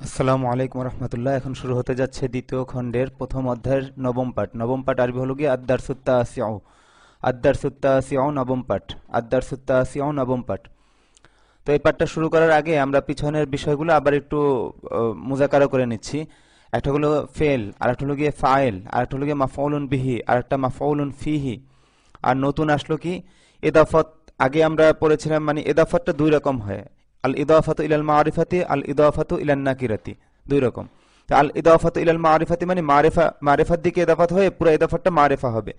আসসালামু আলাইকুম রহমতুল্লাহ। এখন শুরু হতে যাচ্ছে দ্বিতীয় খণ্ডের প্রথম অধ্যায়ের নবম পাঠ। নবম পাঠ আরবি হলো গিয়ে আদ-দারসুত-তাসিউ। আদ-দারসুত-তাসিউ নবম পাঠ। আদ-দারসুত-তাসিউ নবম পাঠ। তো এই পাঠটা শুরু করার আগে আমরা পিছনের বিষয়গুলো আবার একটু মুজাকারা করে নিচ্ছি। একটা হলো ফেল, আর একটা হলো গিয়ে ফাইল, আর একটা হলো গিয়ে মাফউলুন বিহি, আর একটা মাফউলুন ফিহি। আর নতুন আসলো কি ইদাফত। আগে আমরা পড়েছিলাম মানে ইদাফতটা দুই রকম হয়, আল ইদাফাতু ইলাল মারিফাতি, আল ইদাফাতু ইলান নাকিরাতি, দুই রকম। তো আল ইদাফাতু ইলাল মারিফাতি মানে মারিফা, মারিফার দিকে ইদাফাত হয়ে পুরো ইদাফতটা মারিফা হবে।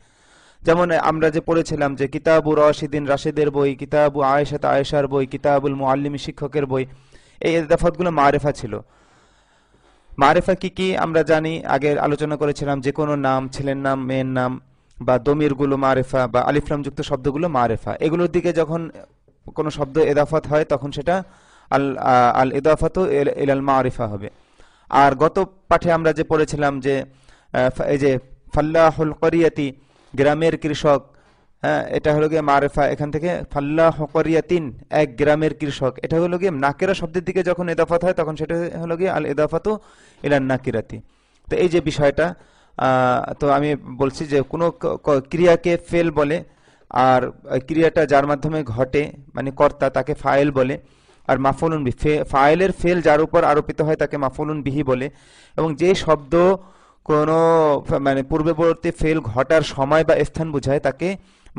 যেমন আমরা যে পড়েছিলাম যে কিতাবু রাশিদিন রাশিদের বই, কিতাবু আয়েশাত আয়েশার বই, কিতাবুল মুআল্লিমি শিক্ষকের বই, এই ইদাফতগুলো মারিফা ছিল। মারিফা কি কি আমরা জানি, আগে আলোচনা করেছিলাম যে কোনো নাম, ছেলের নাম, মেয়ের নাম, বা দমিরগুলো মারিফা, বা আলিফলাম যুক্ত শব্দগুলো মারিফা। এগুলোর দিকে যখন কোনো শব্দ এদাফাত হয় তখন সেটা আল আল ইদাফাতু ইলাল মারিফা হবে। আর গত পাঠে আমরা যে পড়েছিলাম যে এই যে ফাল্লাহুল করিয়াতি, গ্রামের কৃষক, হ্যাঁ, এটা হলো গিয়ে মারিফা। এখান থেকে ফাল্লাহ করিয়াতিন, এক গ্রামের কৃষক, এটা হলো গিয়ে নাকিরা শব্দের দিকে যখন ইদাফাত হয় তখন সেটা হলো গিয়ে আল ইদাফাতু ইলান নাকিরাতি। তো এই যে বিষয়টা, তো আমি বলছি যে কোনো ক্রিয়াকে ফেল বলে, আর ক্রিয়াটা যার মাধ্যমে ঘটে মানে কর্তা, তাকে ফাইল বলে। আর মাফউলুন বিহি, ফাইলের ফেল যার উপর আরোপিত হয় তাকে মাফউলুন বিহি বলে। এবং যে শব্দ কোনো মানে পূর্ববর্তী ফেল ঘটার সময় বা স্থান বোঝায় তাকে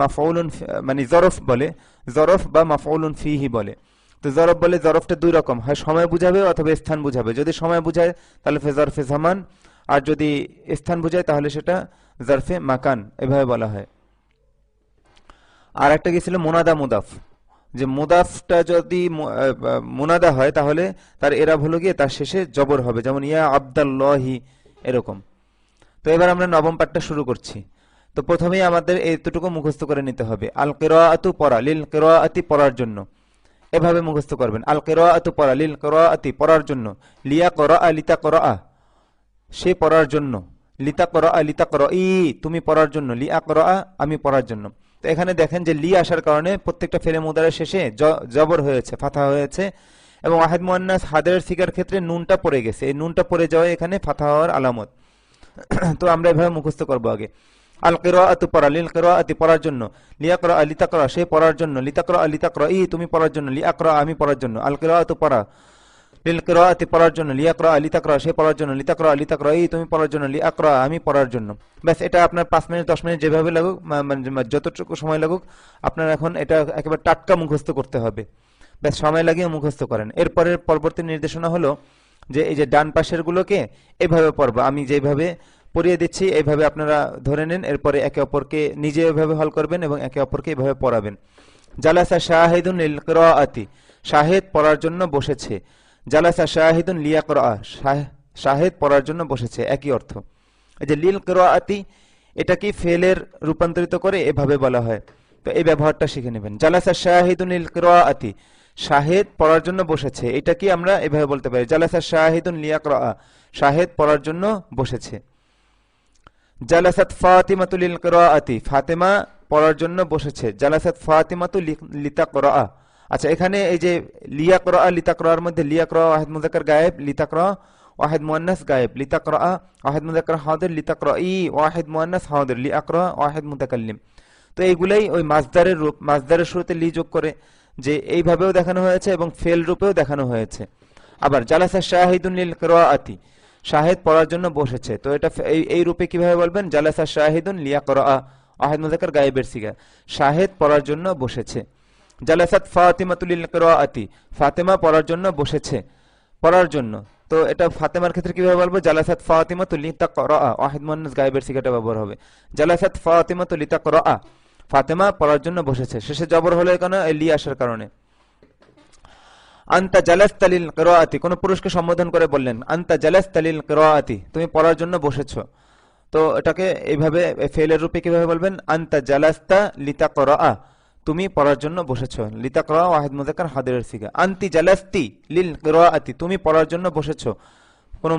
মাফউলুন মানে জরফ বলে, জরফ বা মাফউলুন ফিহি বলে। তো জরফ বলে, জরফটা দুই রকম হয়, সময় বুঝাবে অথবা স্থান বুঝাবে। যদি সময় বুঝায় তাহলে জরফে জামান, আর যদি স্থান বুঝায় তাহলে সেটা জরফে মাকান, এভাবে বলা হয়। আর একটা গেছিল মোনাদা মুদাফ, যে মুদাফটা যদি মুনাদা হয় তাহলে তার এরাব হলো গিয়ে তার শেষে জবর হবে, যেমন ইয়া আব্দাল্লাহি, এরকম। তো এবার আমরা নবম পাঠটা শুরু করছি। তো প্রথমেই আমাদের এতটুকু মুখস্থ করে নিতে হবে, আল কিরাআতু পড়া, লিল কিরাআতি পড়ার জন্য। এভাবে মুখস্থ করবেন, আল কিরাআতু পড়া, লিল কিরাআতি পড়ার জন্য, লিয়া কিরাআ লিতা কিরাআ সে পড়ার জন্য, লিতা কিরাআ লিতা কিরাই তুমি পড়ার জন্য, লিয়া কিরাআ আমি পড়ার জন্য। তো এখানে দেখেন যে লি আসার কারণে প্রত্যেকটা ফেলে মুদারের শেষে জবর হয়েছে, ফাথা হয়েছে, এবং ওয়াহিদ মুয়ান্নাস হাদের সিগার ক্ষেত্রে নুনটা পড়ে গেছে। এই নুনটা পড়ে যাওয়া এখানে ফাথা হওয়ার আলামত। তো আমরা এভাবে মুখস্থ করবো আগে, আল কিরাআতু পড়া, লিল কিরাআতি পড়ার জন্য, লিয়াকরা লিতাকরা সে পড়ার জন্য, লিতাকরা লিতাকরাই তুমি পড়ার জন্য, লিআকরা আমি পড়ার জন্য। আল কিরাআতু পড়া, লিল কিরাআতি পড়ার জন্য, লিয়াকরা লিতাকরা সে পড়ার জন্য, লিতাকরা লিতাকরাই তুমি পড়ার জন্য, লিআকরা আমি পড়ার জন্য। ব্যাস, এটা আপনার 5 মিনিট 10 মিনিট যেভাবে লাগুক, মানে যতটুকু সময় লাগুক, আপনার এখন এটা একেবারে টাটকা মুখস্থ করতে হবে। ব্যাস, সময় লাগিয়ে মুখস্থ করেন। এরপরের পরবর্তী নির্দেশনা হলো যে এই যে ডান পাশের গুলোকে এভাবে পড়বো, আমি যেভাবে পড়িয়ে দিচ্ছি এইভাবে আপনারা ধরে নেন। এরপরে একে অপরকে নিজে এভাবে হল করবেন এবং একে অপরকে এভাবে পড়াবেন। জালাসা শাহিদুন লিল কিরাআতি, শাহিদ পড়ার জন্য বসেছে। জালাসা শাহিদুন লিয়াকরা, শাহিদ পড়ার জন্য বসেছে, একই অর্থ। এই যে লিল কিরাআতি, এটা কি ফেলের রূপান্তরিত করে এভাবে বলা হয়। তো এই ব্যবহারটা শিখে নেবেন। জালাসা শাহিদুন লিল কিরাআতি, শাহিদ পড়ার জন্য বসেছে, এটা কি আমরা এভাবে বলতে পারি, জালাসা শাহিদুন লিয়াকরা, শাহিদ পড়ার জন্য বসেছে। জালাসাত ফাতিমাতু লিল কিরাআতি, ফাতেমা পড়ার জন্য বসেছে। জালাসাত ফাতিমাতু লিতাকরা। আচ্ছা, এখানে এই যে লিয়াকরা লিতাকরার মধ্যে লিয়াকরা ওয়াহিদ মুযাক্কার গায়েব, লিতাকরা ওয়াহিদ মুয়ান্নাস গায়েব, লিতাকরা ওয়াহিদ মুযাক্কার হাদির, লিতাকরাই ওয়াহিদ মুয়ান্নাস হাদির, লিআকরা ওয়াহিদ মুতাকাল্লিম। তো এইগুলাই ওই মাসদারের রূপ, মাসদারের শুরুতে লি যোগ করে যে এইভাবেও দেখানো হয়েছে এবং ফেল রূপেও দেখানো হয়েছে। আবার জালাসা শাহিদুন লিল কিরাআতি, শাহিদ পড়ার জন্য বসেছে। তো এটা এই রূপে কিভাবে বলবেন, জালাসা শাহিদুন লিয়াকরা, ওয়াহিদ মুযাক্কার গায়েবের সিগা, শাহিদ পড়ার জন্য বসেছে। জালাসাত ফাতিমাতু লিল কিরাআতি, ফাতেমা পড়ার জন্য বসেছে, পড়ার জন্য। তো এটা ফাতেমার ক্ষেত্রে কিভাবে বলবো, জালাসাত ফাতিমাতু লিতাকরা, ওয়াহিদ মুয়ান্নাস গায়েবের সিগাটা ব্যবহার হবে। জালাসাত ফাতিমাতু লিতাকরা, ফাতেমা পড়ার জন্য বসেছে, শেষে জবর হলো কেন, লি আসার কারণে। আনতা জালাস্তা লিল কিরাআতি, কোন পুরুষকে সম্বোধন করে বললেন, আনতা জালাস্তা লিল কিরাআতি, তুমি পড়ার জন্য বসেছো। তো এটাকে এইভাবে ফেলের রূপে কিভাবে বলবেন, আনতা জালাস্তা লিতাকরা, তুমি পড়ার জন্য বসেছো, লিতাকরা ওয়াহিদ মুযাক্কার হাদিরের সিগা। আনতি জালাস্তি লিল কিরাআতি, তুমি পড়ার জন্য বসেছো, কোন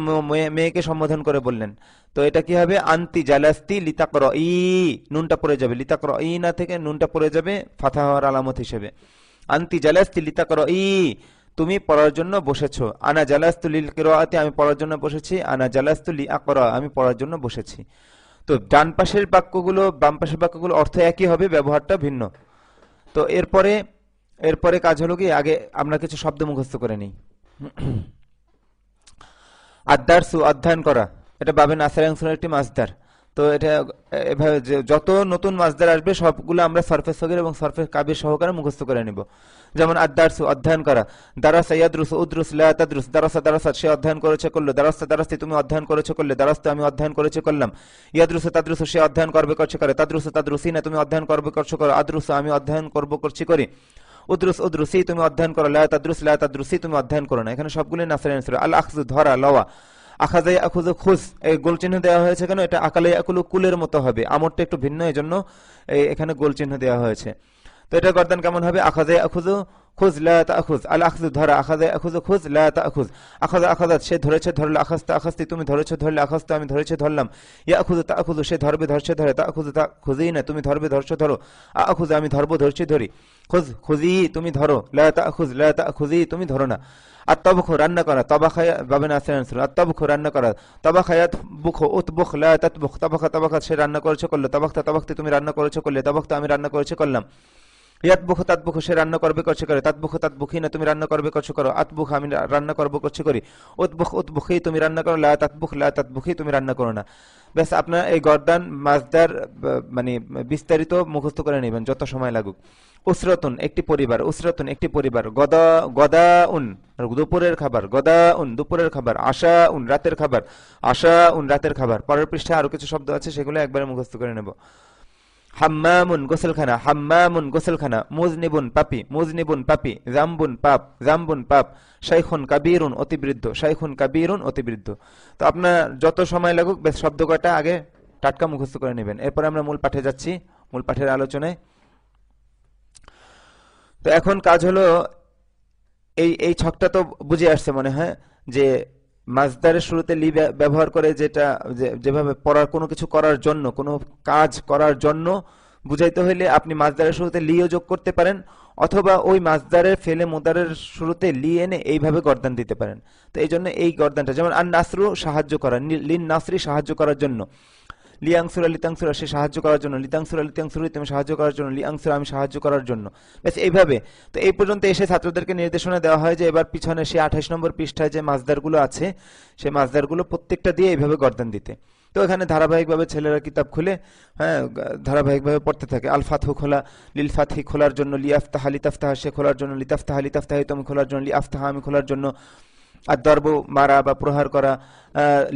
মেয়েকে সম্বোধন করে বললেন। তো এটা কি হবে, আনতি জালাস্তি লিতাকরাই, নুনটা পড়ে যাবে, লিতাকরাই না থেকে নুনটা পড়ে যাবে ফাথা হওয়ার আলামত হিসেবে। আনতি জালাস্তি লিতাকরাই, তুমি পড়ার জন্য বসেছো। আনা জালাস্তু লিল কিরাআতি, আমি পড়ার জন্য বসেছি। আনা জালাস্তু লি আকরা, আমি পড়ার জন্য বসেছি। তো ডান পাশের বাক্যগুলো বাম পাশের বাক্যগুলো অর্থ একই হবে, ব্যবহারটা ভিন্ন। তো এরপরে এরপরে কাজ হলো কি, আগে আমরা কিছু শব্দ মুখস্থ করে নিই। আদারসু, অধ্যয়ন করা, এটা বাবে নাসের অংশের একটি মাসদার। তো এটা এভাবে যত নতুন মাসদার আসবে সবগুলো আমরা সরফে সগীর এবং সরফে কাবির সহকারে মুখস্থ করে নিব। যেমন আদারসু, অধ্যয়ন করা। দারাসা ইয়াদরুসু উদরুস লা তাদরুস, দারাসা দারাসা, সে অধ্যয়ন করেছে করলো। দারাসা দারাসতি, তুমি অধ্যয়ন করেছো করলে। দারাসতু, আমি অধ্যয়ন করেছি করলাম। ইয়াদরুসু তাদরুসু, সে অধ্যয়ন করবে করছে করে। তাদরুসু তাদরুসিনা, তুমি অধ্যয়ন করবে করছো করো। আদরুসু, আমি অধ্যয়ন করব করছি করি। উদ্রুস উদ্রুসি, তুমি অধ্যয়ন করো। লা তাদরুস লা তাদরুসি, তুমি অধ্যয়ন করো না। এখানে সবগুলো নাসের অংশ। আল আখযু, ধরা, লওয়া। আখাযা আখুযু, খুজ, এই গোল চিহ্ন দেওয়া হয়েছে কেন? এটা আকালে আকুলু, কুলের মতো হবে, আমরটা একটু ভিন্ন, এজন্য এখানে গোল চিহ্ন দেওয়া হয়েছে। তো এটা গর্দান কেমন হবে? আখাযা আখুযু খুজ লা তাখুজ। আল আখযু, ধরা। আখাযা আখুযু খুজ লা তাখুজ। আখাযা আখাযাত, সে ধরেছে ধরলে। আখাযতা আখাযতি, তুমি ধরেছো ধরলে। আখাযতু, আমি ধরেছি ধরলাম। ইয়াখুযু তাখুযু, সে ধরবে ধরছে ধরে। তাখুযু তাখুযিনা, তুমি ধরবে ধরছো ধরো। আখুযু, আমি ধরবো ধরছি ধরি। খুজ খুজি, তুমি ধরো। লা তাখুজ লা তাখুজি, তুমি ধরো না। আত্তাবখু, রান্না করা। তবাখায়া বাবে নাসির আনসার। আত্তাবখু, রান্না করা। তবাখায়াত বুখু উতবুখ লা তাতবুখ। তবাখা তবাখা, সে রান্না করেছে করলো। তবাখতা তবাখতি, তুমি রান্না করেছো করলে। তবাখতা, আমি রান্না করেছি করলাম। ইয়াতবুখু তাতবুখু, সে রান্না করবে করছে করে। তাতবুখু তাতবুখিনা, তুমি রান্না করবে করছো করো। আতবুখ, আমি রান্না করবো করছি করি। উতবুখ উতবুখি, তুমি রান্না করো। লা তাতবুখ লা তাতবুখি, তুমি রান্না করো না। ব্যাস, আপনার এই গর্দান মাসদার মানে বিস্তারিত মুখস্থ করে নেবেন যত সময় লাগুক। উসরাতুন, একটি পরিবার। উসরাতুন, একটি পরিবার। গদা গদাউন, দুপুরের খাবার। গদাউন, দুপুরের খাবার। আশাউন, রাতের খাবার। আশাউন, রাতের খাবার। পরের পৃষ্ঠায় আরো কিছু শব্দ আছে, সেগুলো একবারে মুখস্থ করে নেব। হাম্মামুন, গোসলখানা। হাম্মামুন, গোসলখানা। মুজনিবুন, পাপি। মুজনিবুন, পাপি। জাম্বুন, পাপ। জাম্বুন, পাপ। শাইখুন কাবীরুন, অতিবৃদ্ধ। শাইখুন কাবীরুন, অতিবৃদ্ধ। তো আপনার যত সময় লাগুক বেশ শব্দ কয়টা আগে টাটকা মুখস্থ করে নেবেন। এরপরে আমরা মূল পাঠে যাচ্ছি, মূল পাঠের আলোচনায়। তো এখন কাজ হলো, এই এই ছকটা তো বুঝে আসছে মনে হয়, যে মাসদারের শুরুতে লি ব্যবহার করে, যেটা যেভাবে পড়ার কোনো কিছু করার জন্য, কোনো কাজ করার জন্য বুঝাইতে হইলে আপনি মাসদারের শুরুতে লিও যোগ করতে পারেন, অথবা ওই মাসদারের ফেলে মুদারের শুরুতে লি এনে এইভাবে গর্দান দিতে পারেন। তো এই জন্য এই গর্দানটা, যেমন আন নাসরু, সাহায্য করা। লিন নাসরি, সাহায্য করার জন্য। লিয়াংসুরা লিতাংসুরা, সে সাহায্য করার জন্য। লিতাংসুরা লিতাংসুরি, তুমি সাহায্য করার জন্য। লিয়াংসুরা, আমি সাহায্য করার জন্য। ব্যাস এইভাবে। তো এই পর্যন্ত এসে ছাত্রদেরকে নির্দেশনা দেওয়া হয় যে এবার পিছনে সে 28 নম্বর পৃষ্ঠায় যে মাসদারগুলো আছে, সেই মাসদারগুলো প্রত্যেকটা দিয়ে এইভাবে গর্দান দিতে। তো এখানে ধারাবাহিকভাবে ছেলেরা কিতাব খুলে, হ্যাঁ, ধারাবাহিকভাবে পড়তে থাকে। আল ফাতহু, খোলা। লিল ফাতহি, খোলার জন্য। লি আফতাহা লিতাফতাহা, সে খোলার জন্য। লিতাফতাহা লিতাফতাহি, তুমি খোলার জন্য। লি আফতাহা, আমি খোলার জন্য। আর দর্ব, মারা বা প্রহার করা।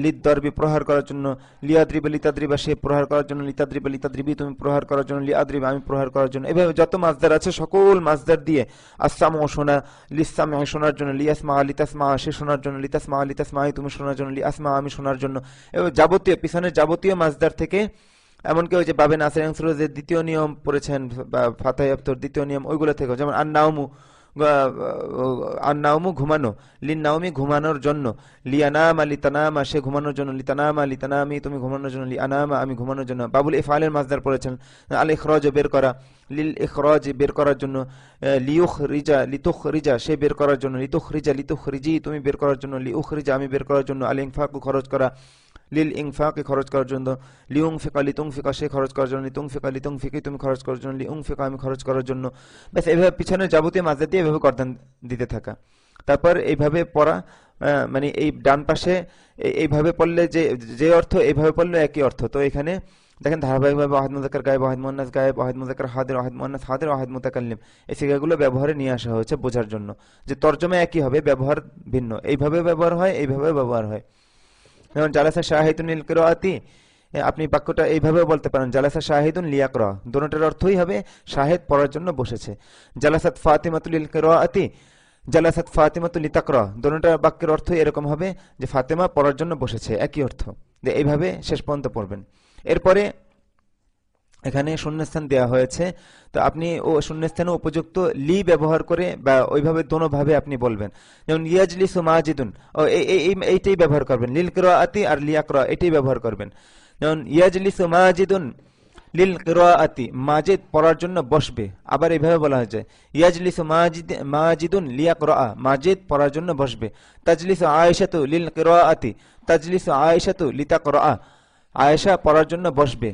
লিদ দর্বি, প্রহার করার জন্য। লিয়াদ্রিব লিতাদ্রিবা, সে প্রহার করার জন্য। লিতাদ্রিব লিতাদ্রিবি, তুমি প্রহার করার জন্য। লিয়াদ্রিব, আমি প্রহার করার জন্য। এভাবে যত মাসদার আছে সকল মাসদার দিয়ে। আসসামু, শোনা। লিসামু, শোনার জন্য। লিয়াসমা লিতাসমা, সে শোনার জন্য। লিতাসমা লিতাসমাই, তুমি শোনার জন্য। লিয়াসমা, আমি শোনার জন্য। এবার যাবতীয় পিছনের যাবতীয় মাসদার থেকে, এমনকি ওই যে বাবে নাসির আনসার যে দ্বিতীয় নিয়ম পড়েছেন বা ফাতাহ আফতর দ্বিতীয় নিয়ম, ওইগুলো থেকে, যেমন আন্নাউমু, আন্নাউমু, ঘুমানো। লিন্নাউমি, ঘুমানোর জন্য। লিয়ানামা লিতানামা, সে ঘুমানোর জন্য। লিতানামা লিতানামি, তুমি ঘুমানোর জন্য। লিয়ানামা, আমি ঘুমানোর জন্য। বাবুল ইফআলের মাসদার পড়েছেন। আল ইখরাজ, বের করা। লিল ইখরাজ, বের করার জন্য। লিউখরিজা লিতুখরিজা, সে বের করার জন্য। লিতুখরিজা লিতুখরিজি, তুমি বের করার জন্য। লিউখরিজা, আমি বের করার জন্য। আল ইনফাকু, খরচ করা। লিল ইনফাকে, খরচ করার জন্য। লিউংফিকা লিতুংফিকা, সে খরচ করার জন্য। লিতুংফিকা লিতুংফিকি, তুমি খরচ করার জন্য। লিউংফিকা, আমি খরচ করার জন্য। ব্যাস এইভাবে পিছনের যাবতীয় মাসদার দিয়ে এভাবে গর্দান দিতে থাকা। তারপর এইভাবে পড়া, মানে এই ডান পাশে এইভাবে পড়লে যে যে অর্থ, এইভাবে পড়লে একই অর্থ। তো এখানে দেখেন ধারাবাহিকভাবে ওয়াহিদ মুযাক্কার গায়েব, ওয়াহিদ মুয়ান্নাস গায়েব, ওয়াহিদ মুযাক্কার হাদির, ওয়াহিদ মুয়ান্নাস হাদির, ওয়াহিদ মুতাকাল্লিম, এই সিগাগুলো ব্যবহারে নিয়ে আসা হয়েছে বোঝার জন্য, যে তর্জমা একই হবে, ব্যবহার ভিন্ন। এইভাবে ব্যবহার হয়, এইভাবে ব্যবহার হয়। যেমন জালাসা শাহিদুন লিল কিরাআতি, আপনি বাক্যটা এইভাবে বলতে পারেন, জালাসা শাহিদুন লিয়াকরা, দুটোর অর্থই হবে শাহিদ পড়ার জন্য বসেছে। জালাসাত ফাতিমাতুল লিল কিরাআতি, জালাসাত ফাতিমাতুল লিতাকরা, দুটোর বাক্যের অর্থ এরকম হবে যে ফাতেমা পড়ার জন্য বসেছে, একই অর্থ। যে এইভাবে শেষ পর্যন্ত পড়বেন। এরপরে এখানে শূন্যস্থান দেওয়া হয়েছে, তো আপনি ও শূন্যস্থানে উপযুক্ত লি ব্যবহার করে বা ওইভাবে দোনোভাবে আপনি বলবেন। যেমন ইয়াজলিসু মাজিদুন, ও এইটাই ব্যবহার করবেন। লিল কিরাআতি আর লিয়াকরা, এটাই ব্যবহার করবেন। যেমন ইয়াজলিসু মাজিদুন লিল কিরাআতি মাজিদ পড়ার জন্য বসবে। আবার এইভাবে বলা হয়েছে ইয়াজলিসু মাজিদুন লিয়াকরা, মাজিদ পড়ার জন্য বসবে। তাজলিসু আয়েশাতু লিল কিরাআতি, তাজলিসু আয়েশাতু লিতাকরা, আয়েশা পড়ার জন্য বসবে।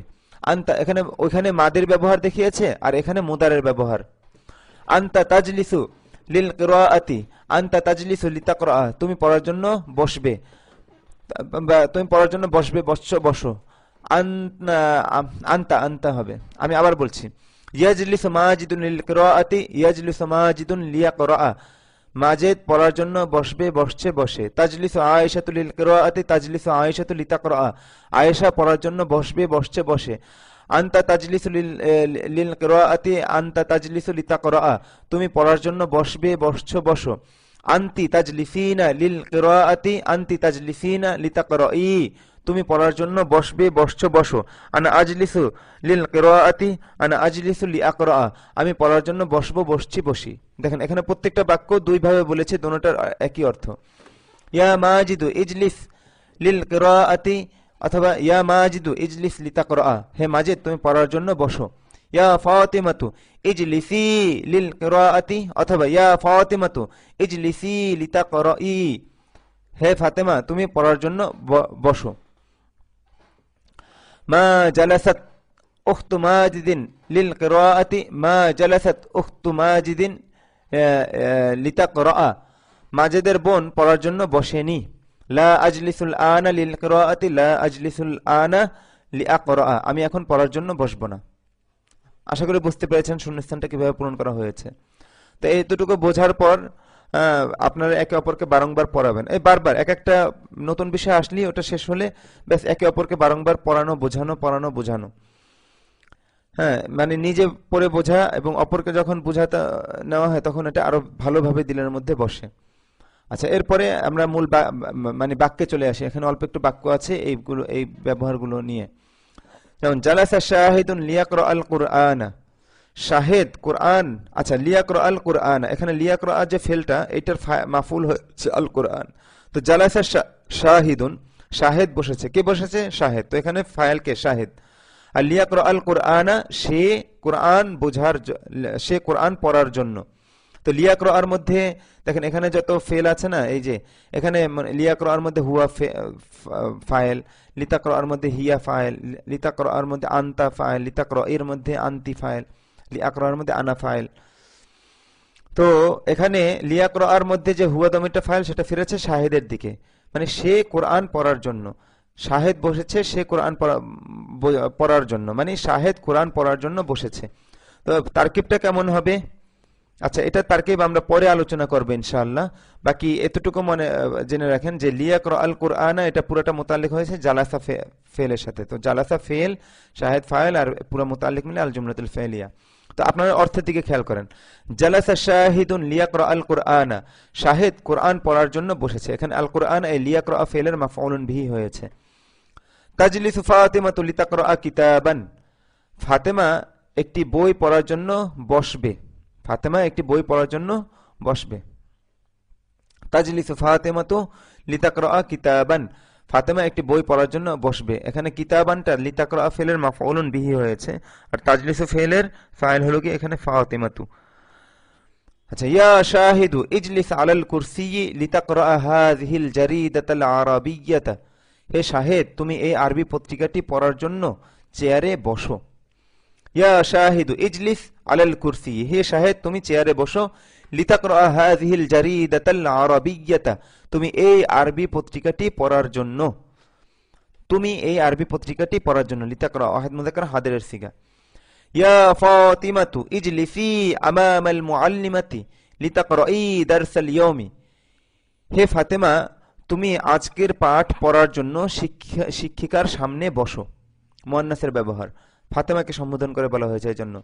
আনতা এখানে ওইখানে মাদের ব্যবহার দেখিয়েছে আর এখানে মুদারের ব্যবহার। আনতা তাজলিসু লিল কিরাআতি, আনতা তাজলিসু লিতাকরা, তুমি পড়ার জন্য বসবে, তুমি পড়ার জন্য বসবে, বসো। আনতা আনতা হবে। আমি আবার বলছি ইয়াজলিসু মাজিদুন লিল কিরাআতি, ইয়াজলিসু মাজিদুন লিয়াকরা, মাজিদ পড়ার জন্য বসবে, বসছে, বসে। তাজলিসু আয়েশাতু লিল কিরাআতি, তাজলিসু আয়েশাতু লিতাকরা, আয়েশা পড়ার জন্য বসবে, বসছে, বসে। আনতা তাজলিসু লিল কিরাআতি, আনতা তাজলিসু লিতাকরা, তুমি পড়ার জন্য বসবে, বসছো, বসো। আনতি তাজলিসিনা লিল কিরাআতি, আনতি তাজলিসিনা লিতাকরাই, তুমি পড়ার জন্য বসবে, বসছো, বসো। আনা আজলিসু লিল কিরাআতি, আনা আজলিসু লিআকরা, আমি পড়ার জন্য বসবো, বসছি, বসি। দেখেন এখানে প্রত্যেকটা বাক্য দুই ভাবে বলেছে, দুটোটার একই অর্থ। ইয়া মাজিদু ইজলিস লিল কিরাআতি, অথবা ইয়া মাজিদু ইজলিস লিতাকরা, হে মাজিদ তুমি পড়ার জন্য বসো। ইয়া ফাতিমাতু ইজলিসি লিল কিরাআতি, অথবা ইয়া ফাতিমাতু ইজলিসি লিতাকরাই, হে ফাতেমা তুমি পড়ার জন্য বসো। মা জালাসাত উখতু মাজিদিন লিল কিরাআতি, মা জালাসাত উখতু মাজিদিন লিতাকরা, মাজিদের বোন পড়ার জন্য বসেনি। লা আজলিসুল আনা লিল কিরাআতি, লা আজলিসুল আনা লিআকরা, আমি এখন পড়ার জন্য বসবো না। আশা করি বুঝতে পেরেছেন শূন্যস্থানটা কিভাবে পূরণ করা হয়েছে। তো এইটুকু বোঝার পর আপনারা একে অপরকে বারংবার পড়াবেন। এই বারবার এক একটা নতুন বিষয় আসলেই ওটা শেষ হলে ব্যাস একে অপরকে বারংবার পড়ানো, বোঝানো। হ্যাঁ, মানে নিজে পড়ে বোঝা এবং অপরকে যখন বোঝাতে নেওয়া হয় তখন এটা আরো ভালোভাবে দিলের মধ্যে বসে। আচ্ছা, এরপরে আমরা মূল মানে বাক্যে চলে আসি। এখানে অল্প একটু বাক্য আছে এইগুলো, এই ব্যবহারগুলো নিয়ে। যেমন জালাসা শাহিদুন লিয়াকরা আল কুরআনা, শাহেদ কোরআন। আচ্ছা, লিয়াকরা আল কুরআন, এখানে লিয়াকরা যে ফেলটা এটার মাফুল হচ্ছে আল কুরআন। তো জালাসা শাহিদুন, শাহেদ বসেছে। কে বসেছে? শাহেদ। তো এখানে ফাইল কে? শাহেদ। আর লিয়াকরা আল কুরআনা, সে কোরআন বোঝার, সে কোরআন পড়ার জন্য। তো লিয়াকরা আর মধ্যে দেখেন এখানে যত ফেল আছে না, এই যে এখানে লিয়াকরা আর মধ্যে হুয়া ফাইল, লিতাকরা আর মধ্যে হিয়া ফাইল, লিতাকরা আর মধ্যে আনতা ফাইল, লিতাকরা এর মধ্যে আনতি ফাইল, লিয়াকরার মধ্যে আনা ফাইল। তো এখানে লিয়াকরার মধ্যে যে হুয়া দমিরটা ফাইল সেটা ফিরেছে শাহেদের দিকে, মানে সে কোরআন পড়ার জন্য। শাহেদ বসেছে সে কোরআন পড়ার জন্য, মানে শাহেদ কোরআন পড়ার জন্য বসেছে। তো তারকিবটা কেমন হবে? আচ্ছা, এটা তারকিব আমরা পরে আলোচনা করবো ইনশাআল্লাহ। বাকি এতটুকু মনে জেনে রাখেন যে লিয়াকরা আল কুরআনা এটা পুরোটা মুতাল্লিক হয়েছে জালাসা ফেলের সাথে। তো জালাসা ফেল, শাহেদ ফাইল, আর পুরো মুতাল্লিক মিলে আল জুমলাতুল ফাইলিয়া। তো আপনারা অর্থের দিকে খেয়াল করেন। জালাসা শাহিদুন লিয়াকরা আল কুরআনা, শাহেদ কোরআন পড়ার জন্য বসেছে। এখানে আল কুরআন এই লিয়াকরা ফেলের মাফউলুন বিহি হয়েছে। তাজলিসু ফাতিমাতু লিতাকরা কিতাবান, ফাতেমা একটি বই পড়ার জন্য বসবে। ফাতেমা একটি বই পড়ার জন্য বসবে। তাজলিসু ফাতিমাতু লিতাকরা কিতাবান, ফাতেমা একটি বই পড়ার জন্য বসবে। এখানে কিতাবানটা লিতাকরা ফেলের মাফউলুন বিহি হয়েছে, আর তাজলিসু ফেলের ফাইল হলো কি এখানে ফাতিমাতু। আচ্ছা, ইয়া শাহিদু ইজলিস আলাল কুরসিয়্যি লিতাকরা হাযিহিল জারিদাতাল আরাবিয়্যাতা, হে শাহেদ তুমি এই আরবি পত্রিকাটি পড়ার জন্য চেয়ারে বসো। ইয়া শাহিদু ইজলিস আলাল কুরসি, হে শাহেদ তুমি চেয়ারে বসো। লিতাকরা হাযিহিল জারিদাতাল আরাবিয়্যাতা, তুমি এই আরবি পত্রিকাটি পড়ার জন্য। তুমি এই আরবি পত্রিকাটি পড়ার জন্য। লিতাকরা ওয়াহিদ মুযাক্কার হাদিরের সিগা। ইয়া ফাতিমাতু ইজলিসি আমামাল মুআল্লিমাতি লিতাকরাই দারসাল ইয়াওমি, হে ফাতেমা তুমি আজকের পাঠ পড়ার জন্য শিক্ষিকার সামনে বসো। মুআন্নাসের ব্যবহার, ফাতেমাকে সম্বোধন করে বলা হয়েছে এই জন্য।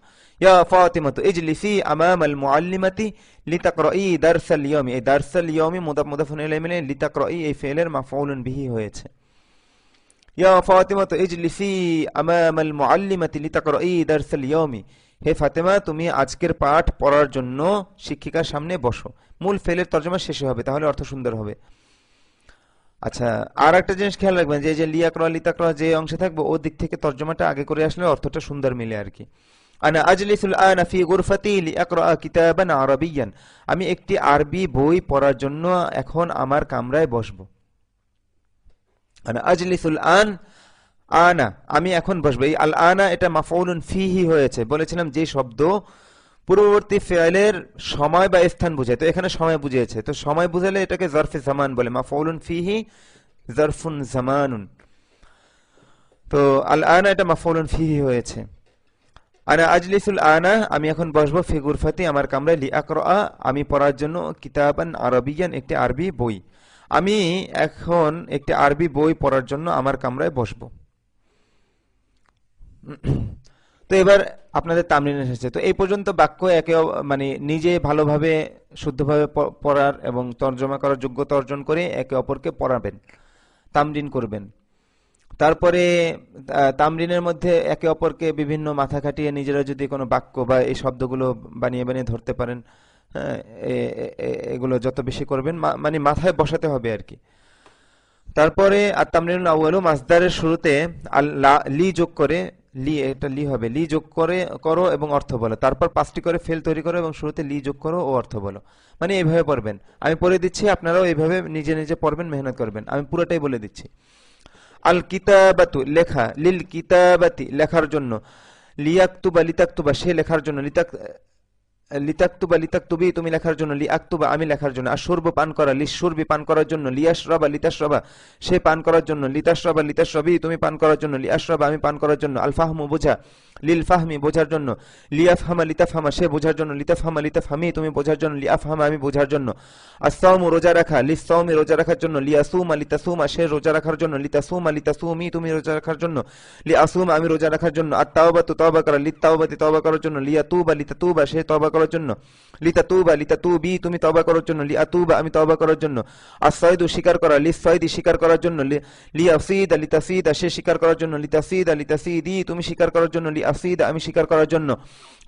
ইয়া ফাতিমাতু ইজলিসি আমামাল মুআল্লিমাতি লিতাকরাই দারসাল ইয়াওমি, এই দারসাল ইয়াওমি মুদাফ মুদাফুন ইলাইহি মিলে লিতাকরাই এই ফেলের মাফউলুন বিহি হয়েছে। ইয়া ফাতিমাতু ইজলিসি আমামাল মুআল্লিমাতি লিতাকরাই দারসাল ইয়াওমি, হে ফাতেমা তুমি আজকের পাঠ পড়ার জন্য শিক্ষিকার সামনে বসো। মূল ফেলের তরজমা শেষে হবে, তাহলে অর্থ সুন্দর হবে। আচ্ছা, আর একটা জিনিস খেয়াল রাখবেন যে এই যে লিয়াকরা লিতাকরা যে অংশে থাকবে ও দিক থেকে তর্জমাটা আগে করে আসলে অর্থটা সুন্দর মিলে আর কি। আনা আজলিসুল আনা ফি গুরফাতি লিআকরা কিতাবান আরাবিয়ান, আমি একটি আরবি বই পড়ার জন্য এখন আমার কামরায় বসবো। আনা আজলিসুল আন, আনা আমি এখন বসবো, এই আল আনা এটা মাফউলুন ফিহি হয়েছে, বলেছিলাম যে শব্দ পূর্ববর্তী ফেলের সময় বা স্থান বুঝায়, তো এখানে সময় বুঝিয়েছে, তো সময় বুঝালে এটাকে জরফে জামান বলে, মাফউলুন ফিহি জরফুন জামানুন। তো আল আনা এটা মাফউলুন ফিহি হয়েছে। আনা আজলিসুল আনা আমি এখন বসবো, ফি গুরফাতি আমার কামরায়, লিআকরা আমি পড়ার জন্য, কিতাবান আরবিয়ান একটি আরবি বই, আমি এখন একটি আরবি বই পড়ার জন্য আমার কামরায় বসবো। তো এবার আপনাদের তামরিন এসেছে, তো এই পর্যন্ত বাক্য একে মানে নিজে ভালোভাবে শুদ্ধভাবে পড়ার এবং তর্জমা করার যোগ্যতা অর্জন করে একে অপরকে পড়াবেন, তামরিন করবেন। তারপরে তামরিনের মধ্যে একে অপরকে বিভিন্ন মাথা খাটিয়ে নিজেরা যদি কোনো বাক্য বা এই শব্দগুলো বানিয়ে বানিয়ে ধরতে পারেন, হ্যাঁ, এগুলো যত বেশি করবেন মানে মাথায় বসাতে হবে আর কি। তারপরে আর তামরিনুল আউয়ালু মাসদারের শুরুতে লি যোগ করে, লি এটা লি হবে, লি যোগ করে করো এবং অর্থ বলো, তারপর 5টি করে ফেল তৈরি করো এবং শুরুতে লি যোগ করো ও অর্থ বলো, মানে এইভাবে পড়বেন। আমি পড়ে দিচ্ছি, আপনারাও এইভাবে নিজে নিজে পড়বেন, মেহনত করবেন, আমি পুরোটাই বলে দিচ্ছি। আল কিতাবাতু লেখা, লিল কিতাবাতি লেখার জন্য, লিয়াকতুবা লিতাকতুবা সে লেখার জন্য, লিতাকতুবা লিতাকতুবি তুমি লেখার জন্য, লিআকতুবা আমি লেখার জন্য, আশুরব পান করা, লিশুরবি পান করার জন্য, লিয়াশরাবা লিতাশরাবা সে পান করার জন্য, লিতাশরাবা লিতাশরাবি তুমি পান করার জন্য, লিআশরাবা আমি পান করার জন্য, আল ফাহমু বোঝা, লিল ফাহমি বোঝার জন্য, লিয়াফহামা লিতাফহামা সে বোঝার জন্য, লিতাফহামা লিতাফহামি তুমি বোঝার জন্য, লিআফহামা আমি বোঝার জন্য, আসসাওমু রোজা রাখা, লিসসাওমি রোজা রাখার জন্য, লিয়াসুমা লিতাসুমা সে রোজা রাখার জন্য, লিতাসুমা লিতাসুমি তুমি রোজা রাখার জন্য, লিআসুমা আমি রোজা রাখার জন্য, আত-তাওবাতু তওবা করা, লিত-তাওবাতি তওবা করার জন্য, লিয়াতুবা লিতাতুবা সে তওবা করার জন্য, লিতাতুবা লিতাতুবি তুমি তওবা করার জন্য, লিআতুবা আমি তওবা করার জন্য, আস-সাইদু শিকার করা, লিস-সাইদি শিকার করার জন্য, লিয়াসিদা লিতাসিদা সে শিকার করার জন্য, লিতাসিদা লিতাসিদি তুমি শিকার করার জন্য, লিআসিদা আমি শিকার করার জন্য,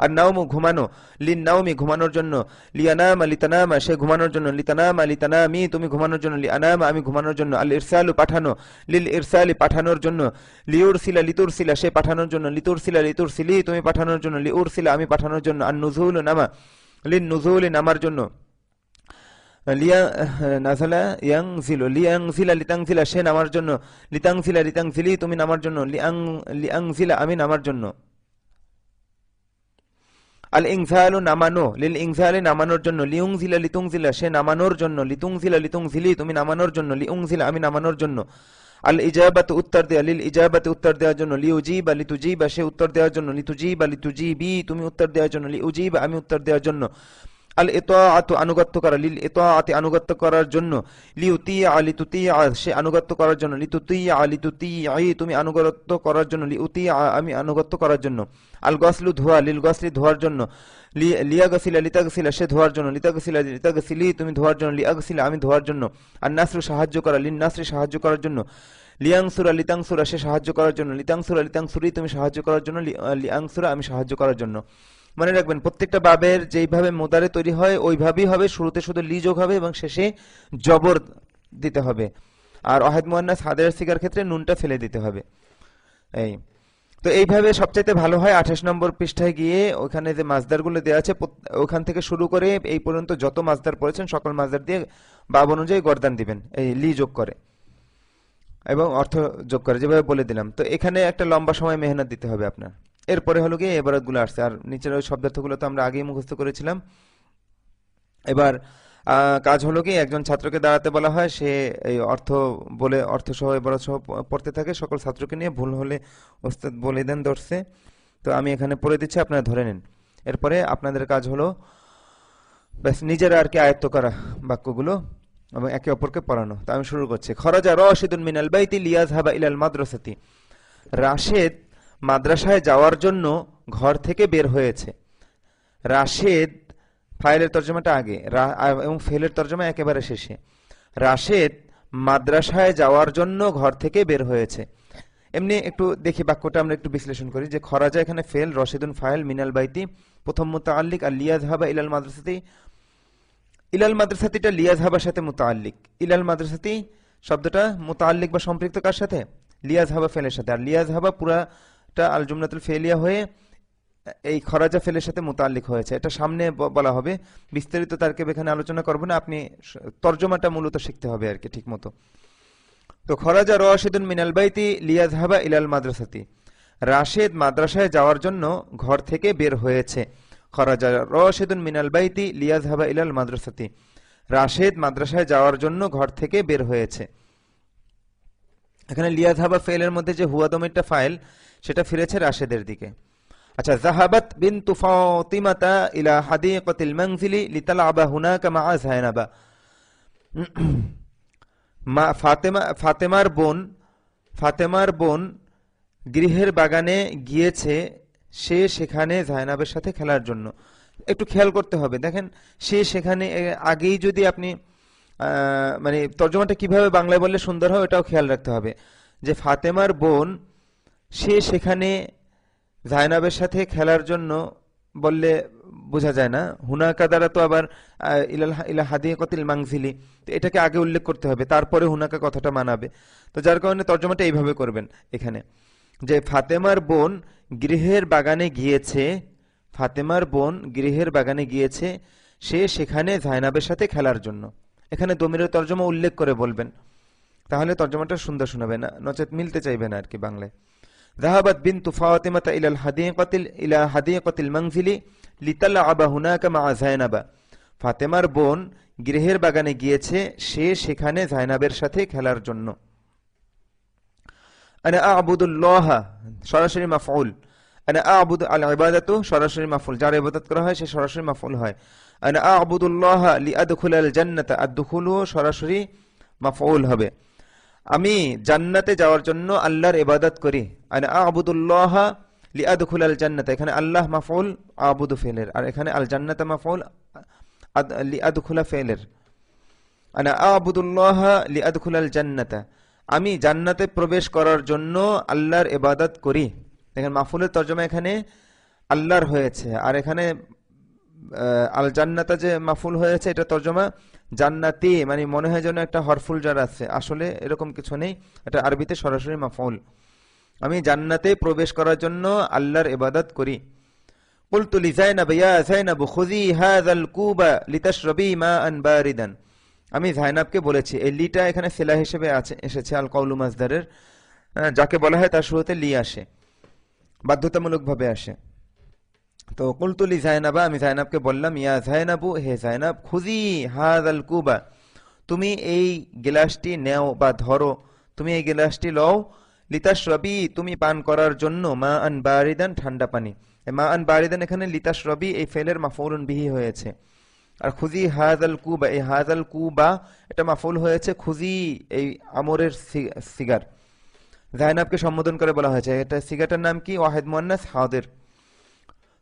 আর নাওমু ঘুমানো, লিন-নাওমি ঘুমানোর জন্য, লিয়ানামা লিতানামা সে ঘুমানোর জন্য, লিতানামা লিতানামি তুমি ঘুমানোর জন্য, লিআনামা আমি ঘুমানোর জন্য, আল-ইরসালু পাঠানো, লিল-ইরসালি পাঠানোর জন্য, লিউরসিলা লিতুরসিলা সে পাঠানোর জন্য, লিতুরসিলা লিতুরসিলি তুমি পাঠানোর জন্য, লিউরসিলা আমি পাঠানোর জন্য, আর-নুজুলু নামা, লিন-নুজুলি নামার জন্য, লিয়া নাযালা ইয়ানজিলু লিয়ানজিলা লিতানজিলা সে নামার জন্য, লিতানজিলা লিতানজিলি তুমি নামার জন্য, লিয়ানজিলা আমি নামার জন্য, আল ইনজালু নামানো, লিল ইনজালি নামানোর জন্য, লিউংজিলা লিতুংজিলা সে নামানোর জন্য, লিতুংজিলা লিতুংজিলি তুমি নামানোর জন্য, লিউংজিলা আমি নামানোর জন্য, আল ইজাবাতু উত্তর দেয়া, লিল ইজাবাতি উত্তর দেওয়ার জন্য, লিউজিবা লিতুজিবা সে উত্তর দেওয়ার জন্য, লিতুজিবা লিতুজিবি তুমি উত্তর দেওয়ার জন্য, লিউজিবা আমি উত্তর দেওয়ার জন্য, আল ইতাআতু আনুগত্য করা, লিল ইতাআতি আনুগত্য করার জন্য, লিউতিয়া লিতুতিয়া সে আনুগত্য করার জন্য, লিতুতিয়া লিতুতিই তুমি আনুগত্য করার জন্য, লিউতিয়া আমি আনুগত্য করার জন্য, আল গসলু ধোয়া, লিল গসলি ধোয়ার জন্য, লিয়াগসিলা লিতাগসিলা সে ধোয়ার জন্য, লিতাগসিলা লিতাগসিলি তুমি ধোয়ার জন্য, লিয়াগসিলা আমি ধোয়ার জন্য, আর নাসরু সাহায্য করা, লিন নাসরি সাহায্য করার জন্য, লিয়াংসুরা লিতাংসুরা সে সাহায্য করার জন্য, লিতাংসুরা লিতাংসুরি তুমি সাহায্য করার জন্য, লিয়াংসুরা আমি সাহায্য করার জন্য। মনে রাখবেন প্রত্যেকটা বাবের যেইভাবে মোদারে তৈরি হয় ওইভাবেই হবে, শুরুতে শুধু লি যোগ হবে এবং শেষে জবর দিতে হবে, আর ওয়াহিদ মুয়ান্নাস হাদের সিগার ক্ষেত্রে নুনটা ফেলে দিতে হবে। এই তো এইভাবে সবচাইতে ভালো হয় 28 নম্বর পৃষ্ঠায় গিয়ে ওখানে যে মাসদারগুলো দেওয়া আছে ওখান থেকে শুরু করে এই পর্যন্ত যত মাসদার পড়েছেন সকল মাসদার দিয়ে বাব অনুযায়ী গর্দান দিবেন, এই লি যোগ করে এবং অর্থ যোগ করে, যেভাবে বলে দিলাম। তো এখানে একটা লম্বা সময় মেহনত দিতে হবে আপনার। এরপরে হলো গিয়ে এবারতগুলো আসছে, আর নিচের ওই শব্দার্থগুলো তো আমরা আগেই মুখস্থ করেছিলাম। এবার কাজ হলো কি, একজন ছাত্রকে দাঁড়াতে বলা হয়, সে এই অর্থ বলে অর্থ সহ এবারত সহ পড়তে থাকে, সকল ছাত্রকে নিয়ে, ভুল হলে ওস্তাদ বলে দেন দর্শে। তো আমি এখানে পড়ে দিচ্ছি, আপনারা ধরে নিন। এরপরে আপনাদের কাজ হলো ব্যাস নিজেরা আর কি আয়ত্ত করা বাক্যগুলো এবং একে অপরকে পড়ানো। তো আমি শুরু করছি। খরাজা রাশিদুন মিনাল বাইতি লিয়াযহাবা ইলাল মাদ্রাসাতি, রাশেদ মাদ্রাসায় যাওয়ার জন্য ঘর থেকে বের হয়েছে। রাশেদ ফাইলের তর্জমাটা আগে এবং ফেলের তর্জমা একেবারে শেষে। রাশেদ মাদ্রাসায় যাওয়ার জন্য ঘর থেকে বের হয়েছে। এমনি একটু দেখি বাক্যটা আমরা একটু বিশ্লেষণ করি, যে খরাজা এখানে ফেল, রশিদুন ফাইল, মিনাল বাইতি প্রথম মুতাআল্লিক, আর লিয়াযহাবা ইলাল মাদ্রাসাতি, ইলাল মাদ্রাসাতিটা লিয়াযহাবার সাথে মুতাআল্লিক, ইলাল মাদ্রাসাতি শব্দটা মুতাআল্লিক বা সম্পৃক্ত কার সাথে? লিয়াযহাবা ফেলের সাথে। আর লিয়াযহাবা পুরাটা আল জুমলাতুল ফেলিয়া হয়ে এই খরাজা ফেলের সাথে মুতাআল্লিক হয়েছে। এটা সামনে বলা হবে, বিস্তারিত তারকে এখানে আলোচনা করব না, আপনি তর্জমাটা মূলত শিখতে হবে আর কি ঠিক মতো। তো খরাজা রাশিদুন মিনাল বাইতি লিয়াযহাবা ইলাল মাদ্রাসাতি, রাশেদ মাদ্রাসায় যাওয়ার জন্য ঘর থেকে বের হয়েছে। খরাজা রাশিদুন মিনাল বাইতি লিয়াযহাবা ইলাল মাদ্রাসাতি, রাশেদ মাদ্রাসায় যাওয়ার জন্য ঘর থেকে বের হয়েছে। এখানে লিয়াযহাবা ফেলের মধ্যে যে হুয়া দমিরটা ফাইল, সেটা ফিরেছে রাশেদের দিকে। আচ্ছা, যাহাবাত বিনতু ফাতিমাতা ইলা হাদিকাতিল মানজিলি লিতালআবা হুনাকা মা যায়নাবা, ফাতেমার বোন গৃহের বাগানে গিয়েছে, সে সেখানে জায়নাবের সাথে খেলার জন্য। একটু খেয়াল করতে হবে, দেখেন সে সেখানে, আগেই যদি আপনি মানে তর্জমাটা কিভাবে বাংলায় বললে সুন্দর হয় ওটাও খেয়াল রাখতে হবে, যে ফাতেমার বোন সে সেখানে জায়নাবের সাথে খেলার জন্য বললে বোঝা যায় না, হুনাকা দ্বারা তো আবার ইলা হাদিকাতিল মানজিলি, তো এটাকে আগে উল্লেখ করতে হবে, তারপরে হুনাকা কথাটা মানাবে। তো যার কারণে তর্জমাটা এইভাবে করবেন এখানে, যে ফাতেমার বোন গৃহের বাগানে গিয়েছে, ফাতেমার বোন গৃহের বাগানে গিয়েছে, সে সেখানে জায়নাবের সাথে খেলার জন্য। এখানে দমিরের তর্জমা উল্লেখ করে বলবেন, তাহলে তর্জমাটা সুন্দর শোনাবে না, নচেত মিলতে চাইবে না আর কি বাংলায়। যাহাবাত বিনতু ফাতিমাতা ইলা হাদিকাতিল মানজিলি লিতালআবা হুনাকা মা যায়নাবা, ফাতেমার বোন গৃহের বাগানে গিয়েছে, সে সেখানে জায়নাবের সাথে খেলার জন্য। আনা আ'বুদুল্লাহ সরাসরি মাফউল, আনা আ'বুদু আল ইবাদাতু সরাসরি মাফউল, যার ইবাদত করা হয় সে সরাসরি মাফউল হয়। আনা আ'বুদুল্লাহ লিআদখুলাল জান্নাতা, আদখুলু সরাসরি মাফউল হবে, আমি জান্নাতে যাওয়ার জন্য আল্লাহর ইবাদত করি। আনা আ'বুদুল্লাহ লিআদখুলাল জান্নাতা, এখানে আল্লাহ মাফউল আ'বুদু ফেলের, আর এখানে আল জান্নাতা মাফউল লিআদখুলা ফেলের। আনা আ'বুদুল্লাহ লিআদখুলাল জান্নাতা, আমি জান্নাতে প্রবেশ করার জন্য আল্লাহর ইবাদত করি। দেখেন মাফউলের তর্জমা এখানে আল্লাহর হয়েছে, আর এখানে আল জান্নাতা যে মাফুল হয়েছে এটা তর্জমা জান্নাতি, মানে মনে হয় যেন একটা হরফুল জার আছে, আসলে এরকম কিছু নেই, এটা আরবিতে সরাসরি মাফউল। আমি জান্নাতে প্রবেশ করার জন্য আল্লাহর ইবাদত করি। কুলতু লিযায়নাব ইয়া যায়নাব খুযি হাযাল কুবা লিতাশরাবি মাআন বারিদান, আমি যায়নাবকে বলেছি, এই লিটা এখানে সিলা হিসেবে আছে, এসেছে আল কওলু মাজদারের, যাকে বলা হয় তার শুরুতে লি আসে, বাধ্যতামূলকভাবে আসে। তো কুলতু লিযায়নাবা, আমি যায়নাবকে বললাম, ইয়া যায়নাবু, হে যায়নাব, খুযি হাযাল কুবা, তুমি এই গ্লাসটি নেও বা ধরো, তুমি এই গ্লাসটি লও, লিতাশরাবি, তুমি পান করার জন্য, মা আন বারিদান, ঠান্ডা পানি। মা আন বারিদান এখানে লিতাশরাবি এই ফেলের মাফউলুন বিহি হয়েছে, আর খুযি হাযাল কুবা, এই হাযাল কুবা এটা মাফউল হয়েছে খুযি এই আমরের সিগার, যায়নাবকে সম্বোধন করে বলা হয়েছে, এটা সিগাটার নাম কি? ওয়াহিদ মুয়ান্নাস হাদির।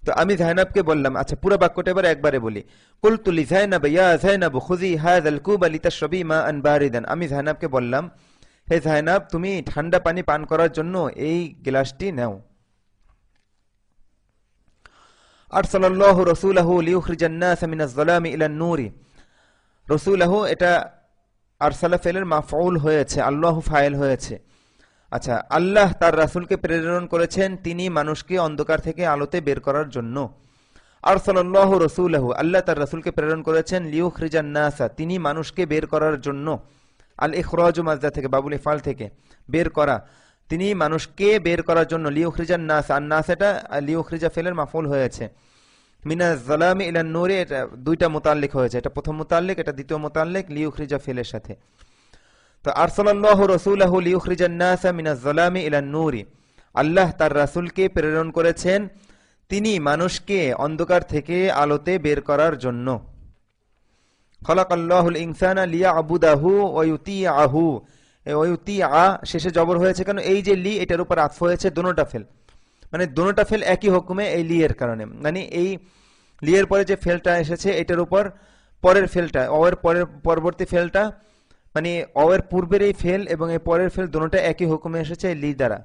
তো আমি যায়নাবকে বললাম, আচ্ছা পুরো বাক্যটা এবার একবারে বলি, কুলতু লিযায়নাব ইয়া যায়নাব খুযি হাযাল কুবা লিতাশরাবি মাআন বারিদান, আমি যায়নাবকে বললাম, হে যায়নাব, তুমি ঠান্ডা পানি পান করার জন্য এই গ্লাসটি নাও। আরসালাল্লাহু রাসূলাহু লিইখরিজান নাস মিনাজ যালামি ইলান নূরি, রাসূলাহু এটা আরসালা ফেলের মাফউল হয়েছে, আল্লাহু ফাইল হয়েছে। আচ্ছা, আল্লাহ তার রাসূলকে প্রেরণ করেছেন তিনি মানুষকে অন্ধকার থেকে আলোতে বের করার জন্য। আরসালাল্লাহু রাসূলাহু, আল্লাহ তার রাসূলকে প্রেরণ করেছেন, লিইখরিজান নাসা, তিনি মানুষকে বের করার জন্য, আল ইখরাজু মাজদা থেকে, বাবুল ইফআল থেকে, বের করা, তিনি মানুষকে বের করার জন্য, লিইখরিজান নাস, আর নাস এটা লিইখরিজা ফেলের মাফউল হয়েছে, মিনাজ যালামি ইলান নূরি এটা দুইটা মুতাল্লিক হয়েছে, এটা প্রথম মুতাল্লিক, এটা দ্বিতীয় মুতাল্লিক লিইখরিজা ফেলের সাথে। তো আরসালাল্লাহু রাসূলাহু লিইখরিজান নাস মিনাজ যালামি ইলান নূরি, আল্লাহ তার রাসূলকে প্রেরণ করেছেন তিনি মানুষকে অন্ধকার থেকে আলোতে বের করার জন্য। খালাকাল্লাহুল ইনসানা লিয়াবুদাহু ওয়া ইউতিআহু, ওয়া ইউতিআ শেষে জবর হয়েছে কেন? এই যে লি, এটার উপর আতফ হয়েছে দোনোটা ফেল, মানে দোনোটা ফেল একই হুকুমে এই লি এর কারণে, মানে এই লি এর পরে যে ফেলটা এসেছে এটার উপর পরের ফেলটা, অয়ের পরের পরবর্তী ফেলটা, মানে অয়ের পূর্বের এই ফেল এবং এই পরের ফেল দোনোটা একই হুকুমে এসেছে লি দ্বারা,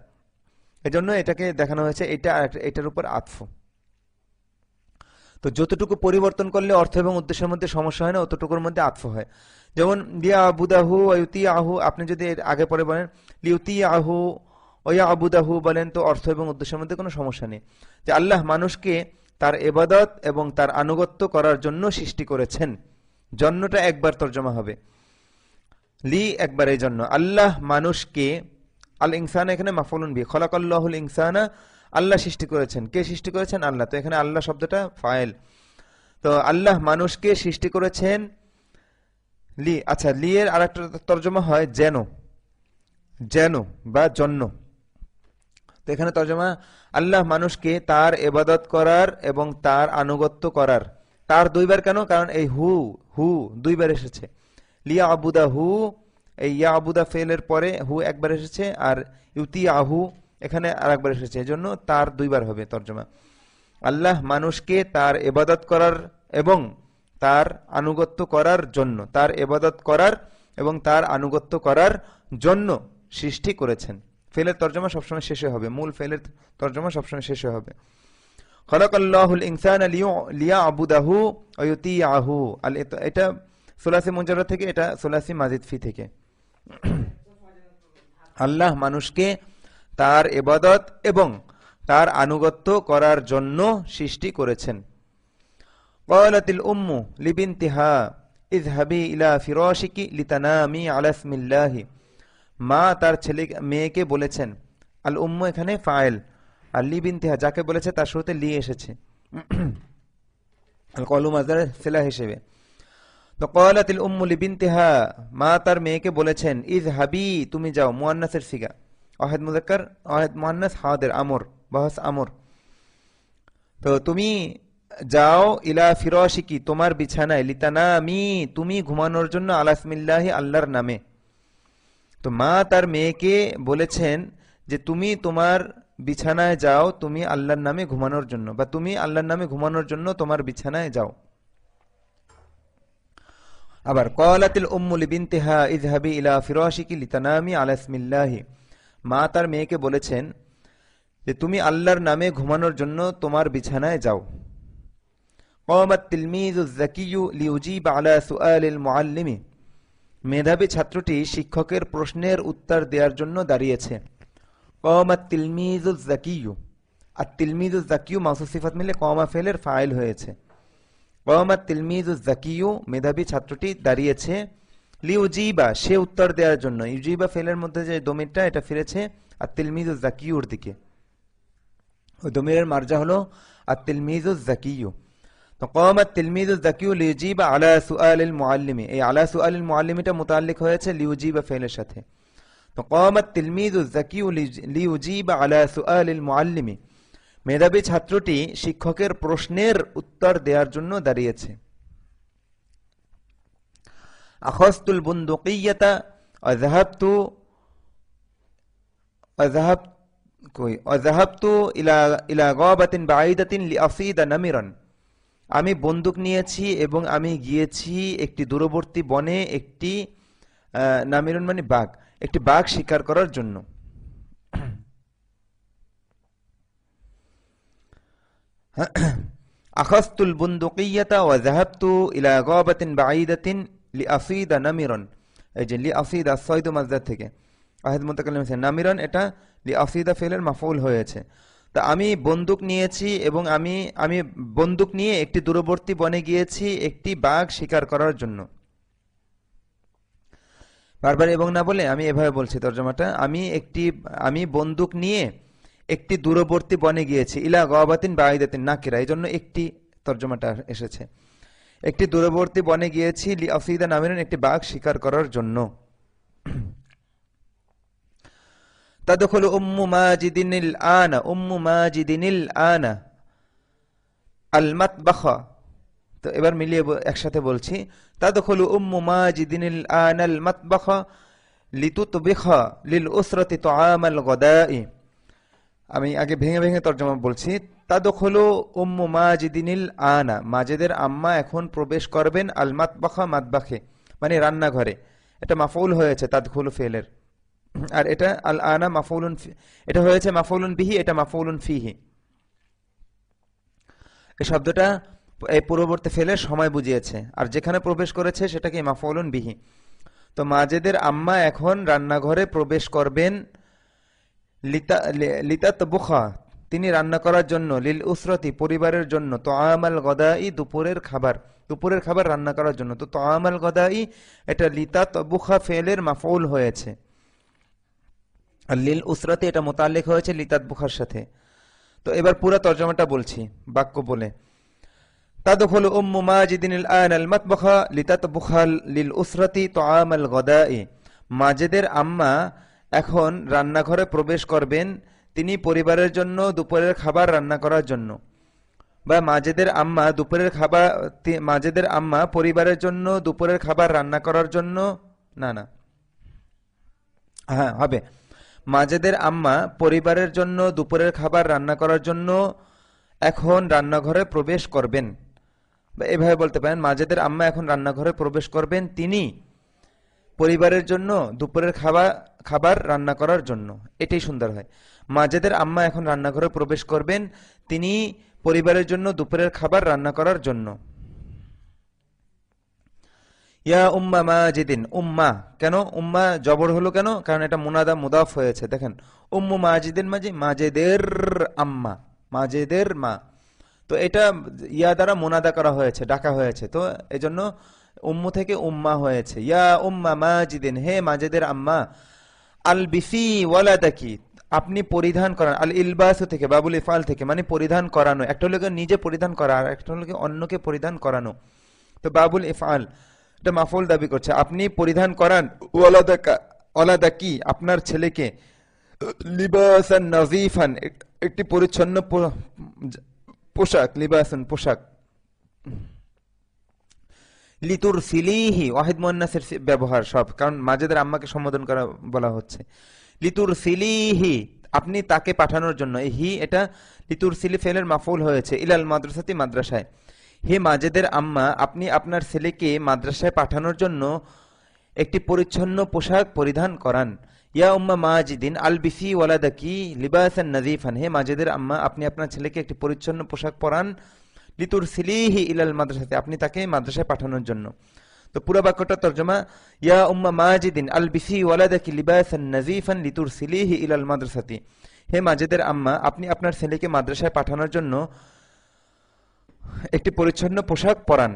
এজন্য এটাকে দেখানো হয়েছে এটা এটার উপর আতফ। তো যতটুকু পরিবর্তন করলে অর্থ এবং উদ্দেশ্যের মধ্যে সমস্যা হয় না, অতটুকুর মধ্যে আতফ হয়। যেমন লিয়া আবুদাহু ইউতি আহু, আপনি যদি এর আগে পরে বলেন লিউতি আহু ওয়া আবুদাহু বলেন, তো অর্থ এবং উদ্দেশ্যের মধ্যে কোনো সমস্যা নেই। যে আল্লাহ মানুষকে তার ইবাদত এবং তার আনুগত্য করার জন্য সৃষ্টি করেছেন, জন্যটা একবার তর্জমা হবে, লি একবার, এই জন্য আল্লাহ মানুষকে, আল ইনসান এখানে মাফউলুন বি, খলাকাল্লাহুল ইনসানা, আল্লাহ সৃষ্টি করেছেন। কে সৃষ্টি করেছেন? আল্লাহ। তো এখানে আল্লাহ শব্দটা ফাইল, তো আল্লাহ মানুষকে সৃষ্টি করেছেন লি। আচ্ছা, লি এর আরেকটা তর্জমা হয় যেন, যেন বা জন্য। তো এখানে তর্জমা আল্লাহ মানুষকে তার ইবাদত করার এবং তার আনুগত্য করার। তার দুইবার কেন? কারণ এই হু হু দুইবার এসেছে। লিয়া আবুদা হু, এই ইয়া আবুদা ফেলের পরে হু একবার এসেছে, আর ইউতি আহু এখানে আর একবার এসেছে, এজন্য তার দুইবার হবে তর্জমা। আল্লাহ মানুষকে তার ইবাদত করার এবং তার আনুগত্য করার জন্য, তার ইবাদত করার এবং তার আনুগত্য করার জন্য সৃষ্টি করেছেন। ফেলের তর্জমা সবসময় শেষে হবে, মূল ফেলের তর্জমা সবসময় শেষে হবে। খলাকাল্লাহুল ইনসানা লিয়াবুদাহু ওয়া ইউতিআহু। এটা সুলাসি মুজাররদ থেকে, এটা সুলাসি মাজিদ ফি থেকে। আল্লাহ মানুষকে তার ইবাদত এবং তার আনুগত্য করার জন্য সৃষ্টি করেছেন। ক্বালাতিল উম্মু লিবিনতিহা ইযহাবি ইলা ফিরাশিকি লিতানামি আলা ইসমিল্লাহি। মা তার ছেলে মেয়েকে বলেছেন, আল উম্মু এখানে ফাইল, আর লিবিনতিহা যাকে বলেছে তার শুরুতে লি এসেছে আল কলু মাসদার সিলা হিসেবে। তো ক্বালাতিল উম্মু লিবিনতিহা, মা তার মেয়েকে বলেছেন, ইযহাবি তুমি যাও, মুয়ান্নাসের সিগা, ওয়াহিদ মুযাক্কার ওয়াহিদ মুয়ান্নাস হাদির আমর, বাহস আমর। তো তুমি যাও, ইলা ফিরাশিকি তোমার বিছানায়, লিতানামি তুমি ঘুমানোর জন্য, আলা ইসমিল্লাহি আল্লাহর নামে। তো মা তার মেয়েকে বলেছেন যে তুমি তোমার বিছানায় যাও, তুমি আল্লাহর নামে ঘুমানোর জন্য, বা তুমি আল্লাহর নামে ঘুমানোর জন্য তোমার বিছানায় যাও। আবার ক্বালাতিল উম্মু লিবিনতিহা ইযহাবি ইলা ফিরাশিকি লিতানামি আলা ইসমিল্লাহি, মা তার মেয়েকে বলেছেন যে তুমি আল্লাহর নামে ঘুমানোর জন্য তোমার বিছানায় যাও। ক্বামাত তিলমিযুজ যাকিয়্যু লিউজিব আলা সুআলিল মুআল্লিমি, মেধাবী ছাত্রটি শিক্ষকের প্রশ্নের উত্তর দেওয়ার জন্য দাঁড়িয়েছে। ক্বামাত তিলমিযুজ যাকিয়্যু, আর তিলমিযুজ যাকিয়্যু মাউসুফ সিফাত মিলে ক্বামা ফেলের ফাইল হয়েছে। ক্বামাত তিলমিযুজ যাকিয়্যু মেধাবী ছাত্রটি দাঁড়িয়েছে, লিউজিবা সে উত্তর দেওয়ার জন্য। ইউজিবা ফেলের মধ্যে যে দমিরটা, এটা ফিরেছে আর তিলমিযুজ যাকিয়্যুর দিকে, ওই দমিরের মারজা হলো আর তিলমিযুজ যাকিয়্যু। তো ক্বামাত তিলমিযুজ যাকিয়্যু লিউজিবা আলা সুআলিল মুআল্লিমি, এই আলা সুআলিল মুআল্লিমিটা মুতাআল্লিক হয়েছে লিউজিবা ফেলের সাথে। তো ক্বামাত তিলমিযুজ যাকিয়্যু লিউজিবা আলা সুআলিল মুআল্লিমি, মেধাবী ছাত্রটি শিক্ষকের প্রশ্নের উত্তর দেওয়ার জন্য দাঁড়িয়েছে। আখাযতুল বুনদুকিয়্যাতা ওয়া যাহাবতু ইলা গাবাতিন বাঈদাতিন লিআসিদা নামিরান, আমি বন্দুক নিয়েছি এবং আমি গিয়েছি একটি দূরবর্তী বনে, একটি নামিরুন মানে বাঘ, একটি বাঘ শিকার করার জন্য। আখাযতুল বুনদুকিয়্যাতা ওয়া যাহাবতু ইলা গাবাতিন বাঈদাতিন লিআসিদা নামিরান, এই যে লিআসিদা সাইদু মাসদার থেকে ওয়াহিদ মুতাকাল্লিম আছে, নামিরান এটা লিআসিদা ফেলের মাফউল হয়েছে। তা আমি বন্দুক নিয়েছি এবং আমি বন্দুক নিয়ে একটি দূরবর্তী বনে গিয়েছি একটি বাঘ শিকার করার জন্য। বারবার এবং না বলে আমি এভাবে বলছি তর্জমাটা, আমি বন্দুক নিয়ে একটি দূরবর্তী বনে গিয়েছি, ইলা গাবাতিন বাঈদাতিন নাকিরা, এই জন্য একটি তর্জমাটা এসেছে, একটি দূরবর্তী বনে গিয়েছি লিআসিদা নামিরান একটি বাঘ শিকার করার জন্য। তাদখুলু উম্মু মাজিদিনিল আনা, উম্মু মাজিদিনিল আনা আল মাতবাখা। তো এবার মিলিয়ে একসাথে বলছি, তাদখুলু উম্মু মাজিদিনিল আনা আল মাতবাখা লিতুতবিখা লিল উসরাতি তুআমাল গাদাই। আমি আগে ভেঙে ভেঙে তর্জমা বলছি। তাদখুলু উম্মু মাজিদিনিল আনা, মাজিদের আম্মা এখন প্রবেশ করবেন, আল মাতবাখা মাতবাখে মানে রান্নাঘরে, এটা মাফউল হয়েছে তাদখুলু ফেলের, আর এটা আল আনা মাফউলুন, এটা হয়েছে মাফউলুন বিহি, এটা মাফউলুন ফিহি। এই শব্দটা এই পূর্ববর্তী ফেলের সময় বুঝিয়েছে, আর যেখানে প্রবেশ করেছে সেটাকে মাফউলুন বিহি। তো মাজেদের আম্মা এখন রান্নাঘরে প্রবেশ করবেন, লিতাতবুখা তিনি রান্না করার জন্য, লিল উসরতি পরিবারের জন্য, তোয়ামাল গদাই দুপুরের খাবার, দুপুরের খাবার রান্না করার জন্য। তো তোয়ামাল গদাই এটা লিতাতবুখা ফেলের মাফউল হয়েছে, আর লিল উসরতি এটা মুতাল্লিক হয়েছে লিতাতবুখার সাথে। তো এবার পুরো তরজমাটা বলছি বাক্য বলে। তাদখুলু উম্মু মাজিদিন আল-আন আল-মাতবাখা লিতাতবুখা লিল উসরতি তোয়ামাল গদাই। মাজেদের আম্মা এখন রান্নাঘরে প্রবেশ করবেন, তিনি পরিবারের জন্য দুপুরের খাবার রান্না করার জন্য, বা মাজেদের আম্মা দুপুরের খাবার, মাজেদের আম্মা পরিবারের জন্য দুপুরের খাবার রান্না করার জন্য, না না হ্যাঁ হবে, মাজেদের আম্মা পরিবারের জন্য দুপুরের খাবার রান্না করার জন্য এখন রান্নাঘরে প্রবেশ করবেন, বা এভাবে বলতে পারেন মাজেদের আম্মা এখন রান্নাঘরে প্রবেশ করবেন, তিনি পরিবারের জন্য দুপুরের খাবার রান্না করার জন্য। এটাই সুন্দর হয়, মাজেদের আম্মা এখন রান্নাঘরে প্রবেশ করবেন, তিনি পরিবারের জন্য দুপুরের খাবার রান্না করার জন্য। ইয়া উম্মা মাজিদিন, উম্মা কেন উম্মা জবর হলো কেন? কারণ এটা মুনাদা মুদাফ হয়েছে। দেখেন উম্মু মাজিদিন মাঝে মাজেদের আম্মা, মাজেদের মা, তো এটা ইয়া দ্বারা মুনাদা করা হয়েছে, ডাকা হয়েছে, তো এজন্য উম্মু থেকে উম্মা হয়েছে। ইয়া উম্মা মাজিদিন, হে মাজেদের আম্মা, আল বিসি ওয়ালাদাকি আপনি পরিধান করান, আল ইলবাস থেকে বাবুল ইফাল থেকে মানে পরিধান করানো, একটা হলো নিজে পরিধান করা আর একটা হলো অন্যকে পরিধান করানো। তো বাবুল ইফাল এটা মাফউল দাবি করছে, আপনি পরিধান করান ওয়ালাদাকা ওয়ালাদাকি আপনার ছেলেকে, লিবাসান নাযীফান একটি পরিচ্ছন্ন পোশাক, লিবাসান পোশাক, লিতুর সিলিহি ওয়াহিদ মুয়ান্নাসের ব্যবহার সব, কারণ মাজেদের আম্মাকে সম্বোধন করা বলা হচ্ছে। লিতুর সিলিহি আপনি তাকে পাঠানোর জন্য, হি এটা লিতুর সিলি ফেলের মাফউল হয়েছে, ইলাল মাদ্রাসাতি মাদ্রাসায়। হে মাজেদের আম্মা আপনি আপনার ছেলেকে মাদ্রাসায় পাঠানোর জন্য একটি পরিচ্ছন্ন পোশাক পরিধান করান। ইয়া উম্মা মাজিদিন আল বিসি ওয়ালাদাকি লিবাসান নাযীফান, হে মাজেদের আম্মা আপনি আপনার ছেলেকে একটি পরিচ্ছন্ন পোশাক পরান, লিতুর সিলিহি ইলাল মাদ্রাসাতে আপনি তাকে মাদ্রাসায় পাঠানোর জন্য। তো পুরো বাক্যটা তর্জমা, ইয়া উম্মা মাজিদিন আল বিসি ওয়ালাদাকি লিবাসান নাযীফান লিতুর সিলিহি ইলাল মাদ্রাসাতি, হে মাজেদের আম্মা আপনি আপনার ছেলেকে মাদ্রাসায় পাঠানোর জন্য একটি পরিচ্ছন্ন পোশাক পরান।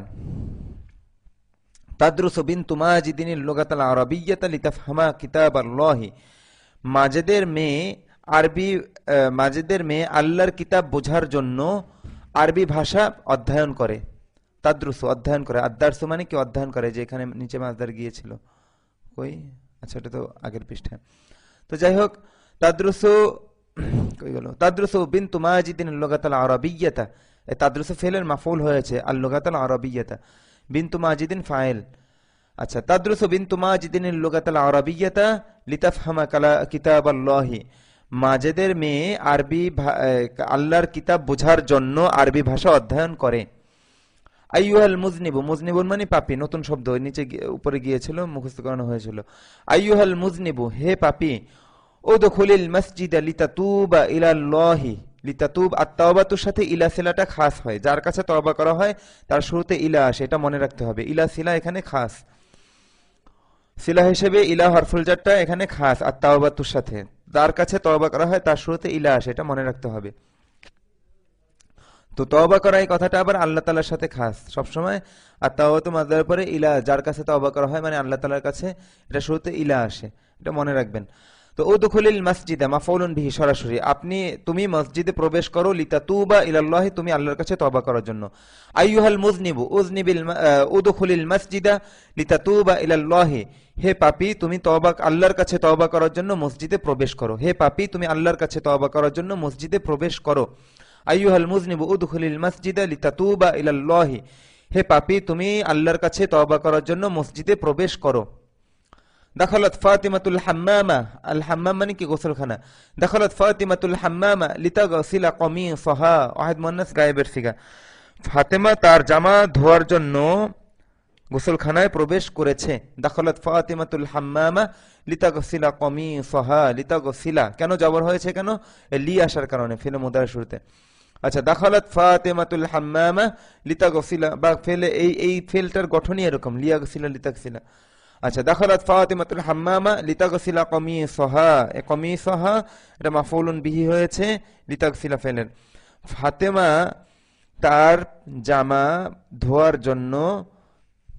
তাদরুসু বিনতু মাজিদিনিল লুগাতাল আরাবিয়্যাতা লিতাফহামা কিতাবাল্লাহি, মাজেদের মেয়ে আল্লাহর কিতাব বোঝার জন্য আরবি ভাষা অধ্যয়ন করে। তাদরুসু অধ্যয়ন করে, আদারসু মানে কি অধ্যয়ন করে, যে এখানে নিচে মাসদার গিয়েছিল কই, আচ্ছা এটা তো আগের পৃষ্ঠায়। তো যাই হোক, তাদরুসু কই গেল, তাদরুসু বিনতু মাজিদিনিল লুগাতাল আরাবিয়্যাতা, তাদরুসু ফেলের মাফউল হয়েছে, আল লুগাতাল আরাবিয়্যাতা, বিনতু মাজিদিন ফাইল। আচ্ছা, তাদরুসু বিনতু মাজিদিনিল লুগাতাল আরাবিয়্যাতা লিতাফহামা কিতাবাল্লাহি, মাজেদের মেয়ে আল্লাহর কিতাব বোঝার জন্য আরবি ভাষা অধ্যয়ন করে। আইয়ুহাল মুজনিবু, মুজনিবুন মানে পাপী, নতুন শব্দ নিচে উপরে গিয়েছিল, মুখস্থ করানো হয়েছিল। আইয়ুহাল মুজনিবু হে পাপী, উদখুলিল মসজিদা লিতাতুবা ইলাল্লাহি, লিতাতুব আত-তাওবাতুর সাথে ইলা সিলাটা খাস হয়, যার কাছে তওবা করা হয় তার শুরুতে ইলা আসে, এটা মনে রাখতে হবে। ইলা সিলা এখানে খাস, সিলা হিসেবে ইলা হরফুল জারটা এখানে খাস, আত-তাওবাতুর সাথে যার কাছে তওবা করা হয় তার শুরুতে ইলা আসে, এটা মনে রাখতে হবে। তো তওবা করা এই কথাটা আবার আল্লাহ তাআলার সাথে খাস সবসময়, আর তাওবাতু মাসদারের পরে ইলা, যার কাছে তওবা করা হয় মানে আল্লাহ তাআলার কাছে, এটা শুরুতে ইলা আসে, এটা মনে রাখবেন। তো উদখুলিল মসজিদা মাফউলুন বিহি সরাসরি, তুমি মসজিদে প্রবেশ করো, লিতাতুবা ইলাল্লাহি তুমি আল্লাহর কাছে তওবা করার জন্য। আইয়ুহাল মুজনিবু উদখুলিল মসজিদা লিতাতুবা ইলাল্লাহি, হে পাপী তুমি আল্লাহর কাছে তওবা করার জন্য মসজিদে প্রবেশ করো, হে পাপী তুমি আল্লাহর কাছে তওবা করার জন্য মসজিদে প্রবেশ করো। আইয়ুহাল মুজনিবু উদখুলিল মসজিদা লিতাতুবা ইলাল্লাহি, হে পাপী তুমি আল্লাহর কাছে তওবা করার জন্য মসজিদে প্রবেশ করো। দাখালাত ফাতিমাতুল হাম্মামা, আল হাম্মাম মানে কি গোসলখানা, দাখালাত ফাতিমাতুল হাম্মামা লিতাগসিলা কমিসাহা, ওয়াহিদ মুয়ান্নাস গায়েবের সিগা, ফাতেমা তার জামা ধোয়ার জন্য গোসলখানায় প্রবেশ করেছে। দাখালাত ফাতিমাতুল হাম্মামা লিতাগসিলা কমিসাহা, লিতাগসিলা কেন জবর হয়েছে, কেন লি আসার কারণে, ফেলে মুদার শুরুতে। আচ্ছা, দাখালাত ফাতিমাতুল হাম্মামা লিতাগসিলা, বা ফেলে এই ফেলটার গঠনই এরকম, লিয়াগসিলা লিতাগসিলা। আচ্ছা, দাখালাত ফাতিমাতুল হাম্মামা লিতাগসিলা কমিসহা, এ কমিসহা এটা মাফউলুন বিহি হয়েছে লিতাগসিলা ফেলের। ফাতেমা তার জামা ধোয়ার জন্য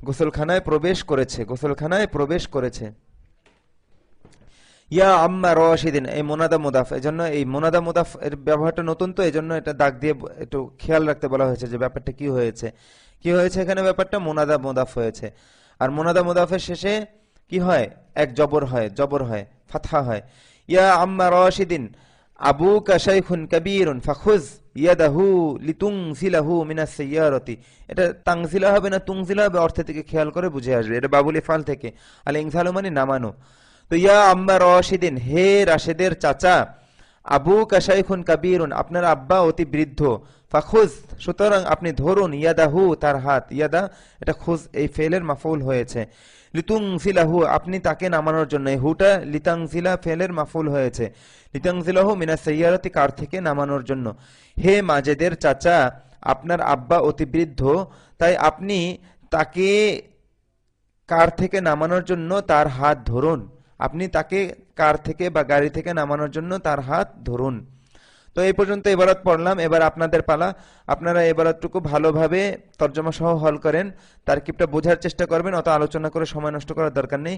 গোসলখানায় প্রবেশ করেছে, গোসলখানায় প্রবেশ করেছে। ইয়া আম্মা রশিদিন, এই মোনাদা মুদাফ, এজন্য এই মোনাদা মুদাফ এর ব্যবহারটা নতুন, তো এজন্য এটা দাগ দিয়ে একটু খেয়াল রাখতে বলা হয়েছে যে ব্যাপারটা কি হয়েছে। কি হয়েছে এখানে? ব্যাপারটা মোনাদা মুদাফ হয়েছে। আর মোনাদা মুদাফের শেষে কি হয়? এক জবর হয়, জবর হয়, ফাতহা হয়। ইয়া আম্মা রশিদিন আবুকা শাইখুন কাবীরুন ফাখুজ ইয়াদাহু লিতুনজিলাহু মিনাস সাইয়ারাতি। এটা তানজিলা হবে না তুনজিলা হবে, অর্থ থেকে খেয়াল করে বুঝে আসবে। এটা বাবুল ইফআল থেকে, আল ইনজালু মানে নামানো। তো ইয়া আম্মা রশিদিন, হে রাশেদের চাচা, আবুকা শাইখুন কাবীরুন, আপনার আব্বা অতি বৃদ্ধ, ফাখুজ সুতরাং আপনি ধরুন, ইয়াদাহু তার হাত, ইয়াদা এটা খুজ এই ফেলের মাফউল হয়েছে। লিতুনজিলাহু আপনি তাকে নামানোর জন্য, এই হুটা লিতানজিলা ফেলের মাফউল হয়েছে। লিতানজিলাহু মিনাস সাইয়ারাতি কার থেকে নামানোর জন্য। হে মাজেদের চাচা, আপনার আব্বা অতি বৃদ্ধ, তাই আপনি তাকে কার থেকে নামানোর জন্য তার হাত ধরুন। আপনি তাকে কার থেকে বা গাড়ি থেকে নামানোর জন্য তার হাত ধরুন। তো এই পর্যন্ত ইবারত পড়লাম, এবার আপনাদের পালা। আপনারা ইবারতটুকু ভালোভাবে তর্জমা সহ হল করেন, তারকিবটা বোঝার চেষ্টা করবেন, অত আলোচনা করে সময় নষ্ট করার দরকার নেই।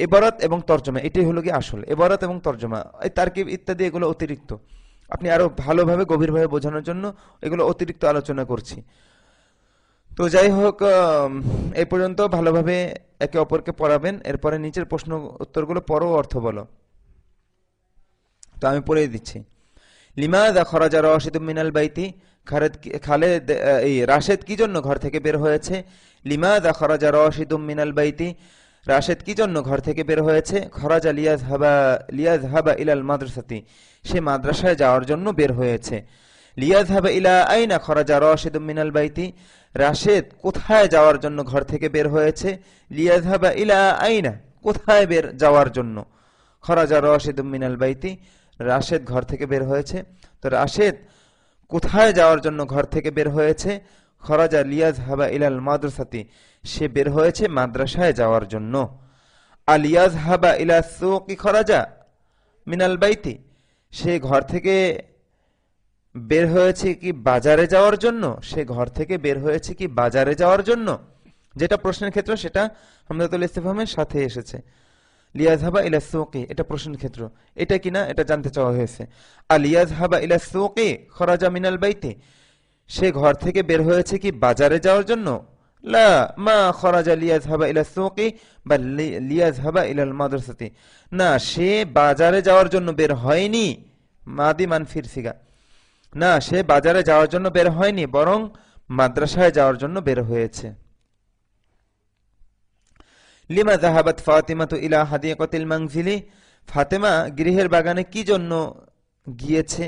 ইবারত এবং তর্জমা এটাই হলো কি আসল, ইবারত এবং তর্জমা, এই তারকিব ইত্যাদি এগুলো অতিরিক্ত, আপনি আরো ভালোভাবে গভীরভাবে বোঝানোর জন্য এগুলো অতিরিক্ত আলোচনা করছি। তো যাই হোক, এই পর্যন্ত ভালোভাবে একে অপরকে পড়াবেন, এরপরে নিচের প্রশ্ন উত্তরগুলো পড়ো, অর্থ বলো। তো আমি পড়ে দিচ্ছি। লিমাযা খরাজা রাশিদুম মিনাল বাইতি, খালেদ এই রাশেদ কি জন্য ঘর থেকে বের হয়েছে? লিমাযা খরাজা রাশিদুম মিনাল বাইতি, রাশেদ কি জন্য ঘর থেকে বের হয়েছে? খরাজা লিয়াযহাবা ইলাল মাদ্রাসাতি, সে মাদ্রাসায় যাওয়ার জন্য বের হয়েছে। লিয়াযহাবা ইলা আইনা খরাজা রাশিদুম মিনাল বাইতি, রাশেদ কোথায় যাওয়ার জন্য ঘর থেকে বের হয়েছে? লিয়াযহাবা ইলা আইনা, কোথায় বের যাওয়ার জন্য। খরাজা রাশিদুম মিনাল বাইতি, রাশেদ ঘর থেকে বের হয়েছে। তো রাশেদ কোথায় যাওয়ার জন্য ঘর থেকে বের হয়েছে? খরাজা লিয়াযহাবা ইলাল মাদ্রাসাতি, সে বের হয়েছে মাদ্রাসায় যাওয়ার জন্য। আলিয়াযহাবা ইলা সুকি খরাজা মিনাল বাইতি, সে ঘর থেকে বের হয়েছে কি বাজারে যাওয়ার জন্য? সে ঘর থেকে বের হয়েছে কি বাজারে যাওয়ার জন্য? যেটা প্রশ্নের ক্ষেত্র সেটা হামজাতুল ইস্তিফহামের সাথে এসেছে। লিয়াযহাবা ইলা সুকি এটা প্রশ্নের ক্ষেত্র, এটা কিনা এটা জানতে চাওয়া হয়েছে। আলিয়াযহাবা ইলা সুকি খরাজা মিনাল বাইতি, সে ঘর থেকে বের হয়েছে কি বাজারে যাওয়ার জন্য? লা মা খরাজা লিয়াযহাবা ইলা সুকি বা লিয়াযহাবা ইলাল মাদ্রাসাতি, না সে বাজারে যাওয়ার জন্য বের হয়নি, মাদি মানফির সিগা, না সে বাজারে যাওয়ার জন্য বের হয়নি, বরং মাদ্রাসায় যাওয়ার জন্য বের হয়েছে। লিমা যাহাবাত ফাতিমাতু ইলা হাদিকাতিল মানজিলি, ফাতেমা গৃহের বাগানে কি জন্য গিয়েছে?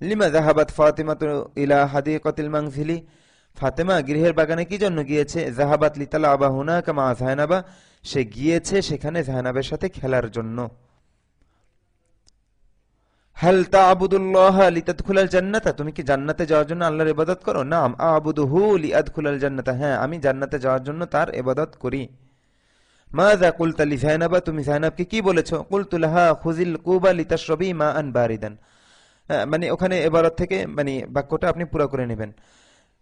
লিমা যাহাবাত ফাতিমাতু ইলা হাদিকাতিল মানজিলি, ফাতেমা গৃহের বাগানে কি জন্য গিয়েছে? যাহাবাত লিতালাবা হুনাকা মা যায়নাবা, সে গিয়েছে সেখানে যায়নাবের সাথে খেলার জন্য। হাল তা'বুদুল্লাহা লিতাদখুলাল জান্নাতা, তুমি কি জান্নাতে যাওয়ার জন্য আল্লাহর ইবাদত করো? নাম আ'বুদুহু লিআদখুলাল জান্নাতা, হ্যাঁ আমি জান্নাতে যাওয়ার জন্য তার ইবাদত করি। মাযা কুলতা লি যায়নাবা, তুমি যায়নাবকে কি বলেছো? কুলতু লাহা খুযিল কুবা লিতাশরাবি মাআন বারিদান, মানে ওখানে ইবারত থেকে মানে বাক্যটা আপনি পুরো করে নেবেন,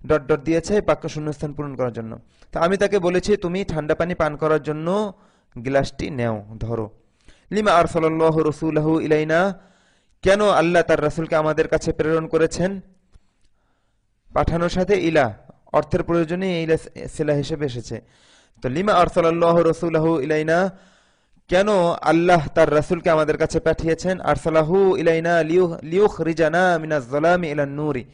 ডট ডট দিয়েছে বাক্য শূন্যস্থান পূরণ করার জন্য। তো আমি তাকে বলেছি তুমি ঠান্ডা পানি পান করার জন্য গ্লাসটি নেও, ধরো। লিমা আরসালাল্লাহু রাসূলাহু ইলাইনা, কেন আল্লাহ তার রাসূলকে আমাদের কাছে প্রেরণ করেছেন? পাঠানোর সাথে ইলা অর্থের প্রয়োজনে ইলা সিলা হিসেবে এসেছে। তো লিমা আরসালাল্লাহু রাসূলাহু ইলাইনা, কেন আল্লাহ তার রাসূলকে আমাদের কাছে পাঠিয়েছেন? আরসালাহু ইলাইনা লিয়ুখরিজানা মিনাজ যালামি ইলান নূরি,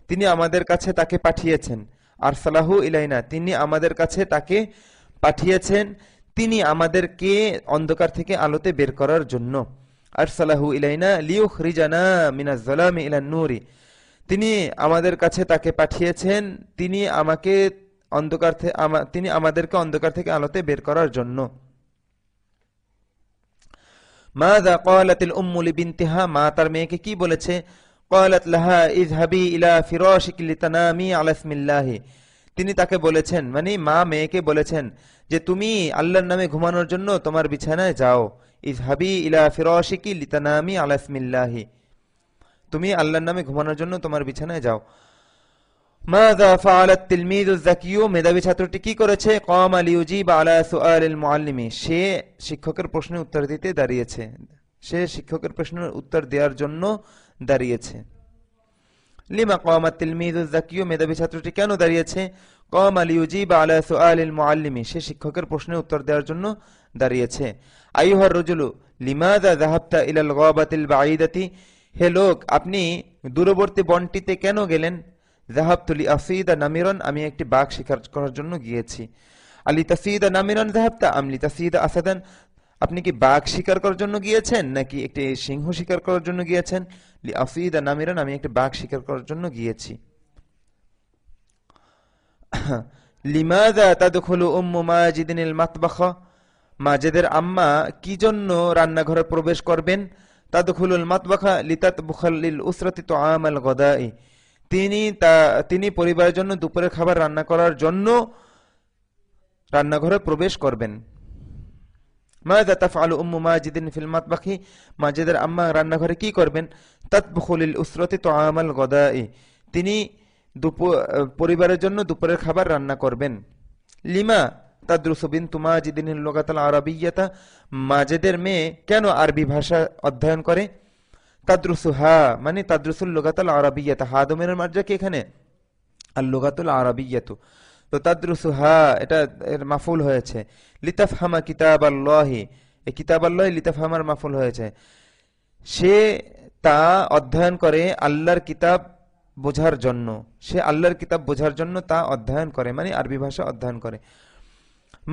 তিনি আমাদের কাছে তাকে পাঠিয়েছেন। আরসালাহু ইলাইনা, তিনি আমাদের কাছে তাকে পাঠিয়েছেন, তিনি আমাদেরকে অন্ধকার থেকে আলোতে বের করার জন্য। আরসালাহু ইলাইনা লিয়ুখরিজানা মিনাজ যালামি ইলান নূরি, তিনি আমাদের কাছে তাকে পাঠিয়েছেন, তিনি আমাদেরকে অন্ধকার থেকে আলোতে বের করার জন্য। মাযা ক্বালাতিল উম্মু লিবিনতিহা, মা তার মেয়েকে কি বলেছে? ক্বালাত লাহা ইযহাবি ইলা ফিরাশিকি লিতানামি আলা ইসমিল্লাহি, তিনি তাকে বলেছেন, মানে মা মেয়েকে বলেছেন যে তুমি আল্লাহর নামে ঘুমানোর জন্য তোমার বিছানায় যাও। ইযহাবি ইলা ফিরাশিকি লিতানামি আলা ইসমিল্লাহি, তুমি আল্লাহর নামে ঘুমানোর জন্য তোমার বিছানায় যাও। মাযা ফাআলাত তিলমিযুজ যাকিয়্যু, মেধাবী ছাত্রটি কি করেছে? ক্বামা লিইউজিবা আলা সুআলিল মুআল্লিমি, সে শিক্ষকের প্রশ্নের উত্তর দিতে দাঁড়িয়েছে, সে শিক্ষকের প্রশ্নের উত্তর দেওয়ার জন্য দাঁড়িয়েছে। লিমা ক্বামাত তিলমিযুজ যাকিয়্যু, মেধাবী ছাত্রটি কেন দাঁড়িয়েছে? ক্বামা লিইউজিবা আলা সুআলিল মুআল্লিমি, সে শিক্ষকের প্রশ্নের উত্তর দেওয়ার জন্য দাঁড়িয়েছে। আইয়ুহার রাজুলু লিমাযা যাহাবতা ইলাল গাবাতিল বাঈদাতি, হে লোক, আপনি দূরবর্তী বনটিতে কেন গেলেন? যাহাবতু লিআসীদা নামিরান, আমি একটি বাঘ শিকার করার জন্য গিয়েছি। আলিতাসীদা নামিরান যাহাবতা আম লিতাসীদা আসাদান, আপনি কি বাঘ শিকার করার জন্য গিয়েছেন নাকি একটি সিংহ শিকার করার জন্য গিয়েছেন? লিআসীদা নামিরান, আমি একটি বাঘ শিকার করার জন্য গিয়েছি। লিমাযা তাদখুলু উম্মু মাজিদিনিল মাতবাখা, মাজেদের আম্মা কি জন্য রান্নাঘরে প্রবেশ করবেন? তাদখুলুল মাতবাখা লিতাতবুখা লিল উসরাতি তুআমাল গাদাই, তিনি পরিবারের জন্য দুপুরের খাবার রান্না করার জন্য রান্নাঘরে প্রবেশ করবেন। মাযা তাফআলু উম্মু মাজিদিন ফিল মাতবাখি, মাজেদের আম্মা রান্নাঘরে কি করবেন? তাতবুখু লিল উসরাতি তুআমাল গাদাই, তিনি পরিবারের জন্য দুপুরের খাবার রান্না করবেন। লিমা তাদরুসু বিনতু মাজিদিন লুগাতাল আরাবিয়্যাতা, মাজেদের মেয়ে কেন আরবি ভাষা অধ্যয়ন করে? তাদরুসুহা মানে তাদরুসুল লুগাতাল আরাবিয়্যাতা, হা দমের মার্জা কি এখানে? আল লুগাতুল আরাবিয়্যাতু, তো তাদরুসুহা এটা এর মাফুল হয়েছে। লিতাফহামা কিতাবাল্লাহি, এই কিতাবাল্লাহি লিতাফহামার মাফুল হয়েছে। সে তা অধ্যয়ন করে আল্লাহর কিতাব বোঝার জন্য, সে আল্লাহর কিতাব বোঝার জন্য তা অধ্যয়ন করে, মানে আরবি ভাষা অধ্যয়ন করে।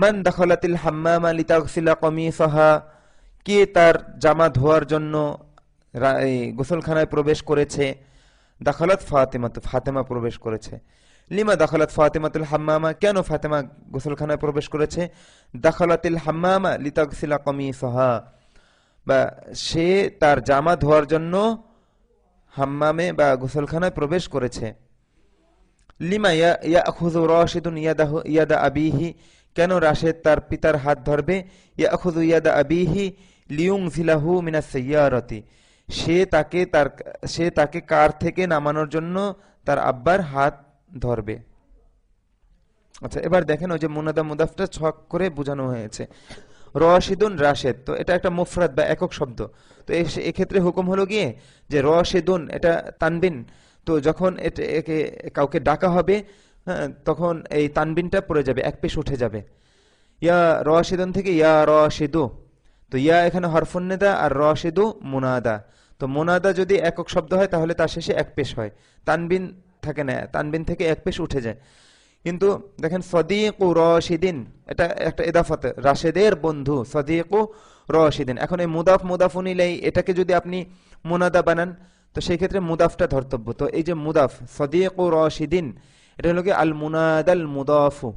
মান দাখালাতিল হাম্মামা লিতাগসিলা কমিসাহা, কে তার জামা ধোয়ার জন্য গোসলখানায় প্রবেশ করেছে? দাখালাত ফাতেমা, তো ফাতেমা প্রবেশ করেছে। লিমা দাখালাত ফাতেমাতুল হাম্মামা, কেন ফাতেমা গোসলখানায় প্রবেশ করেছে? দাখালাতিল হাম্মামা লিতাগসিলা কমিসাহা, বা সে তার জামা ধোয়ার জন্য হাম্মামে বা গোসলখানায় প্রবেশ করেছে। লিমা ইয়াখুযু রাশিদুন ইয়াদা আবিহি, কেন রাশেদ তার পিতার হাত ধরবে? ইয়াখুযু ইয়াদা আবিহি লিয়ুনজিলাহু মিনাস সাইয়ারাতি, সে তাকে কার থেকে নামানোর জন্য তার আব্বার হাত ধরবে। আচ্ছা, এবার দেখেন ওই যে মুনাদা মুদাফটা ছক করে বোঝানো হয়েছে। রাশিদুন রাশেদ, তো এটা একটা মুফরাদ বা একক শব্দ, তো এক্ষেত্রে হুকুম হলো গিয়ে যে রাশিদুন এটা তানবিন, তো যখন একে কাউকে ডাকা হবে, হ্যাঁ, তখন এই তানবিনটা পড়ে যাবে, এক পেশ উঠে যাবে। ইয়া রাশিদুন থেকে ইয়া রাশিদু, তো ইয়া এখানে হরফুন নিদা আর রাশিদু মুনাদা, তো মুনাদা যদি একক শব্দ হয় তাহলে তার শেষে এক পেশ হয়, তানবিন থাকে না, তানবিন থেকে এক পেশ উঠে যায়। কিন্তু দেখেন সদিকু রশিদিন, এটা একটা ইদাফাত, রাশেদের বন্ধু, সদিকু রশিদিন। এখন এই মুদাফ মুদাফুন ইলাই, এটাকে যদি আপনি মুনাদা বানান তো সেই ক্ষেত্রে মুদাফটা ধর্তব্য। তো এই যে মুদাফ সদিকু রশিদিন, এটা হলো কি আল মুনাদাল মুদাফু,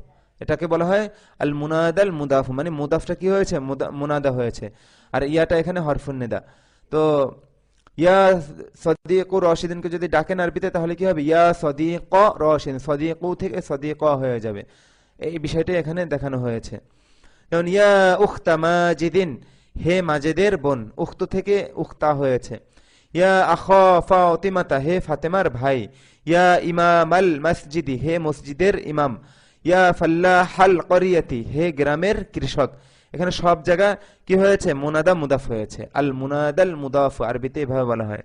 এটাকে বলা হয় আল মুনাদাল মুদাফু, মানে মুদাফটা কি হয়েছে? মুনাদা হয়েছে, আর ইয়াটা এখানে হরফুন নিদা। তো ইয়া সদিকু রশিদিনকে যদি ডাকেন আরবিতে তাহলে কি হবে? ইয়া সদিক রশিদিন, সদিকু থেকে সদিক হয়ে যাবে। এই বিষয়টা এখানে দেখানো হয়েছে। যেমন ইয়া উখতা মাজিদিন, হে মাজেদের বোন, উখতু থেকে উখতা হয়েছে। ইয়া আখা ফাতিমাতা, হে ফাতেমার ভাই। ইয়া ইমামাল মসজিদি, হে মসজিদের ইমাম। ইয়া ফাল্লাহাল করিয়াতি, হে গ্রামের কৃষক। এখানে সব জায়গা কি হয়েছে? মুনাদা মুদাফ হয়েছে, আল মুনাদাল মুদাফ, আরবিতে এভাবে বলা হয়।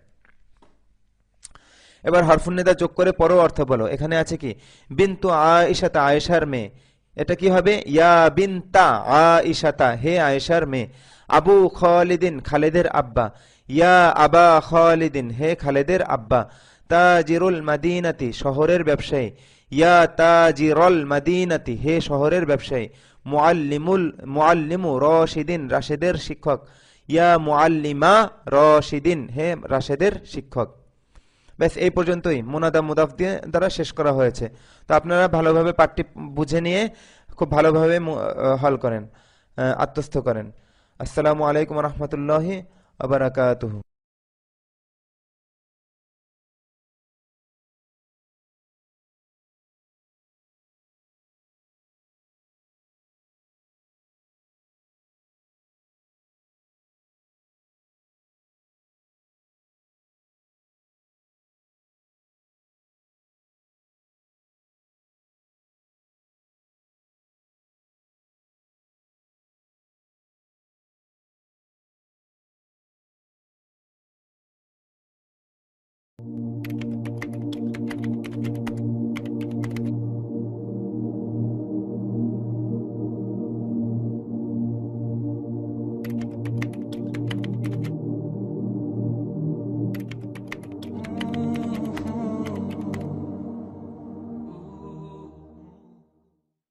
এবার হরফুন নিদা যোগ করে পরও অর্থ বলো। এখানে আছে কি? বিনতু আয়েশাতা, আয়েশার মেয়ে, এটা কি হবে? ইয়া বিনতা আয়েশাতা, হে আয়েশার মেয়ে। আবু খালিদিন, খালেদের আব্বা। ইয়া আবা খালিদিন, হে খালেদের আব্বা। তাজিরুল মাদিনাতি, শহরের ব্যবসায়ী। ইয়া তাজিরুল মাদিনাতি, হে শহরের ব্যবসায়ী। মুআল্লিমু রাশিদিন, রাশেদের শিক্ষক। ইয়া মুআল্লিমা রাশিদিন, হে রাশেদের শিক্ষক। ব্যাস এই পর্যন্তই মুনাদা মুদাফ দিয়ে দ্বারা শেষ করা হয়েছে। তো আপনারা ভালোভাবে পাঠটি বুঝে নিয়ে খুব ভালোভাবে হল করেন, আত্মস্থ করেন। আসসালামু আলাইকুম ওয়া রাহমাতুল্লাহি ওয়া বারাকাতুহু।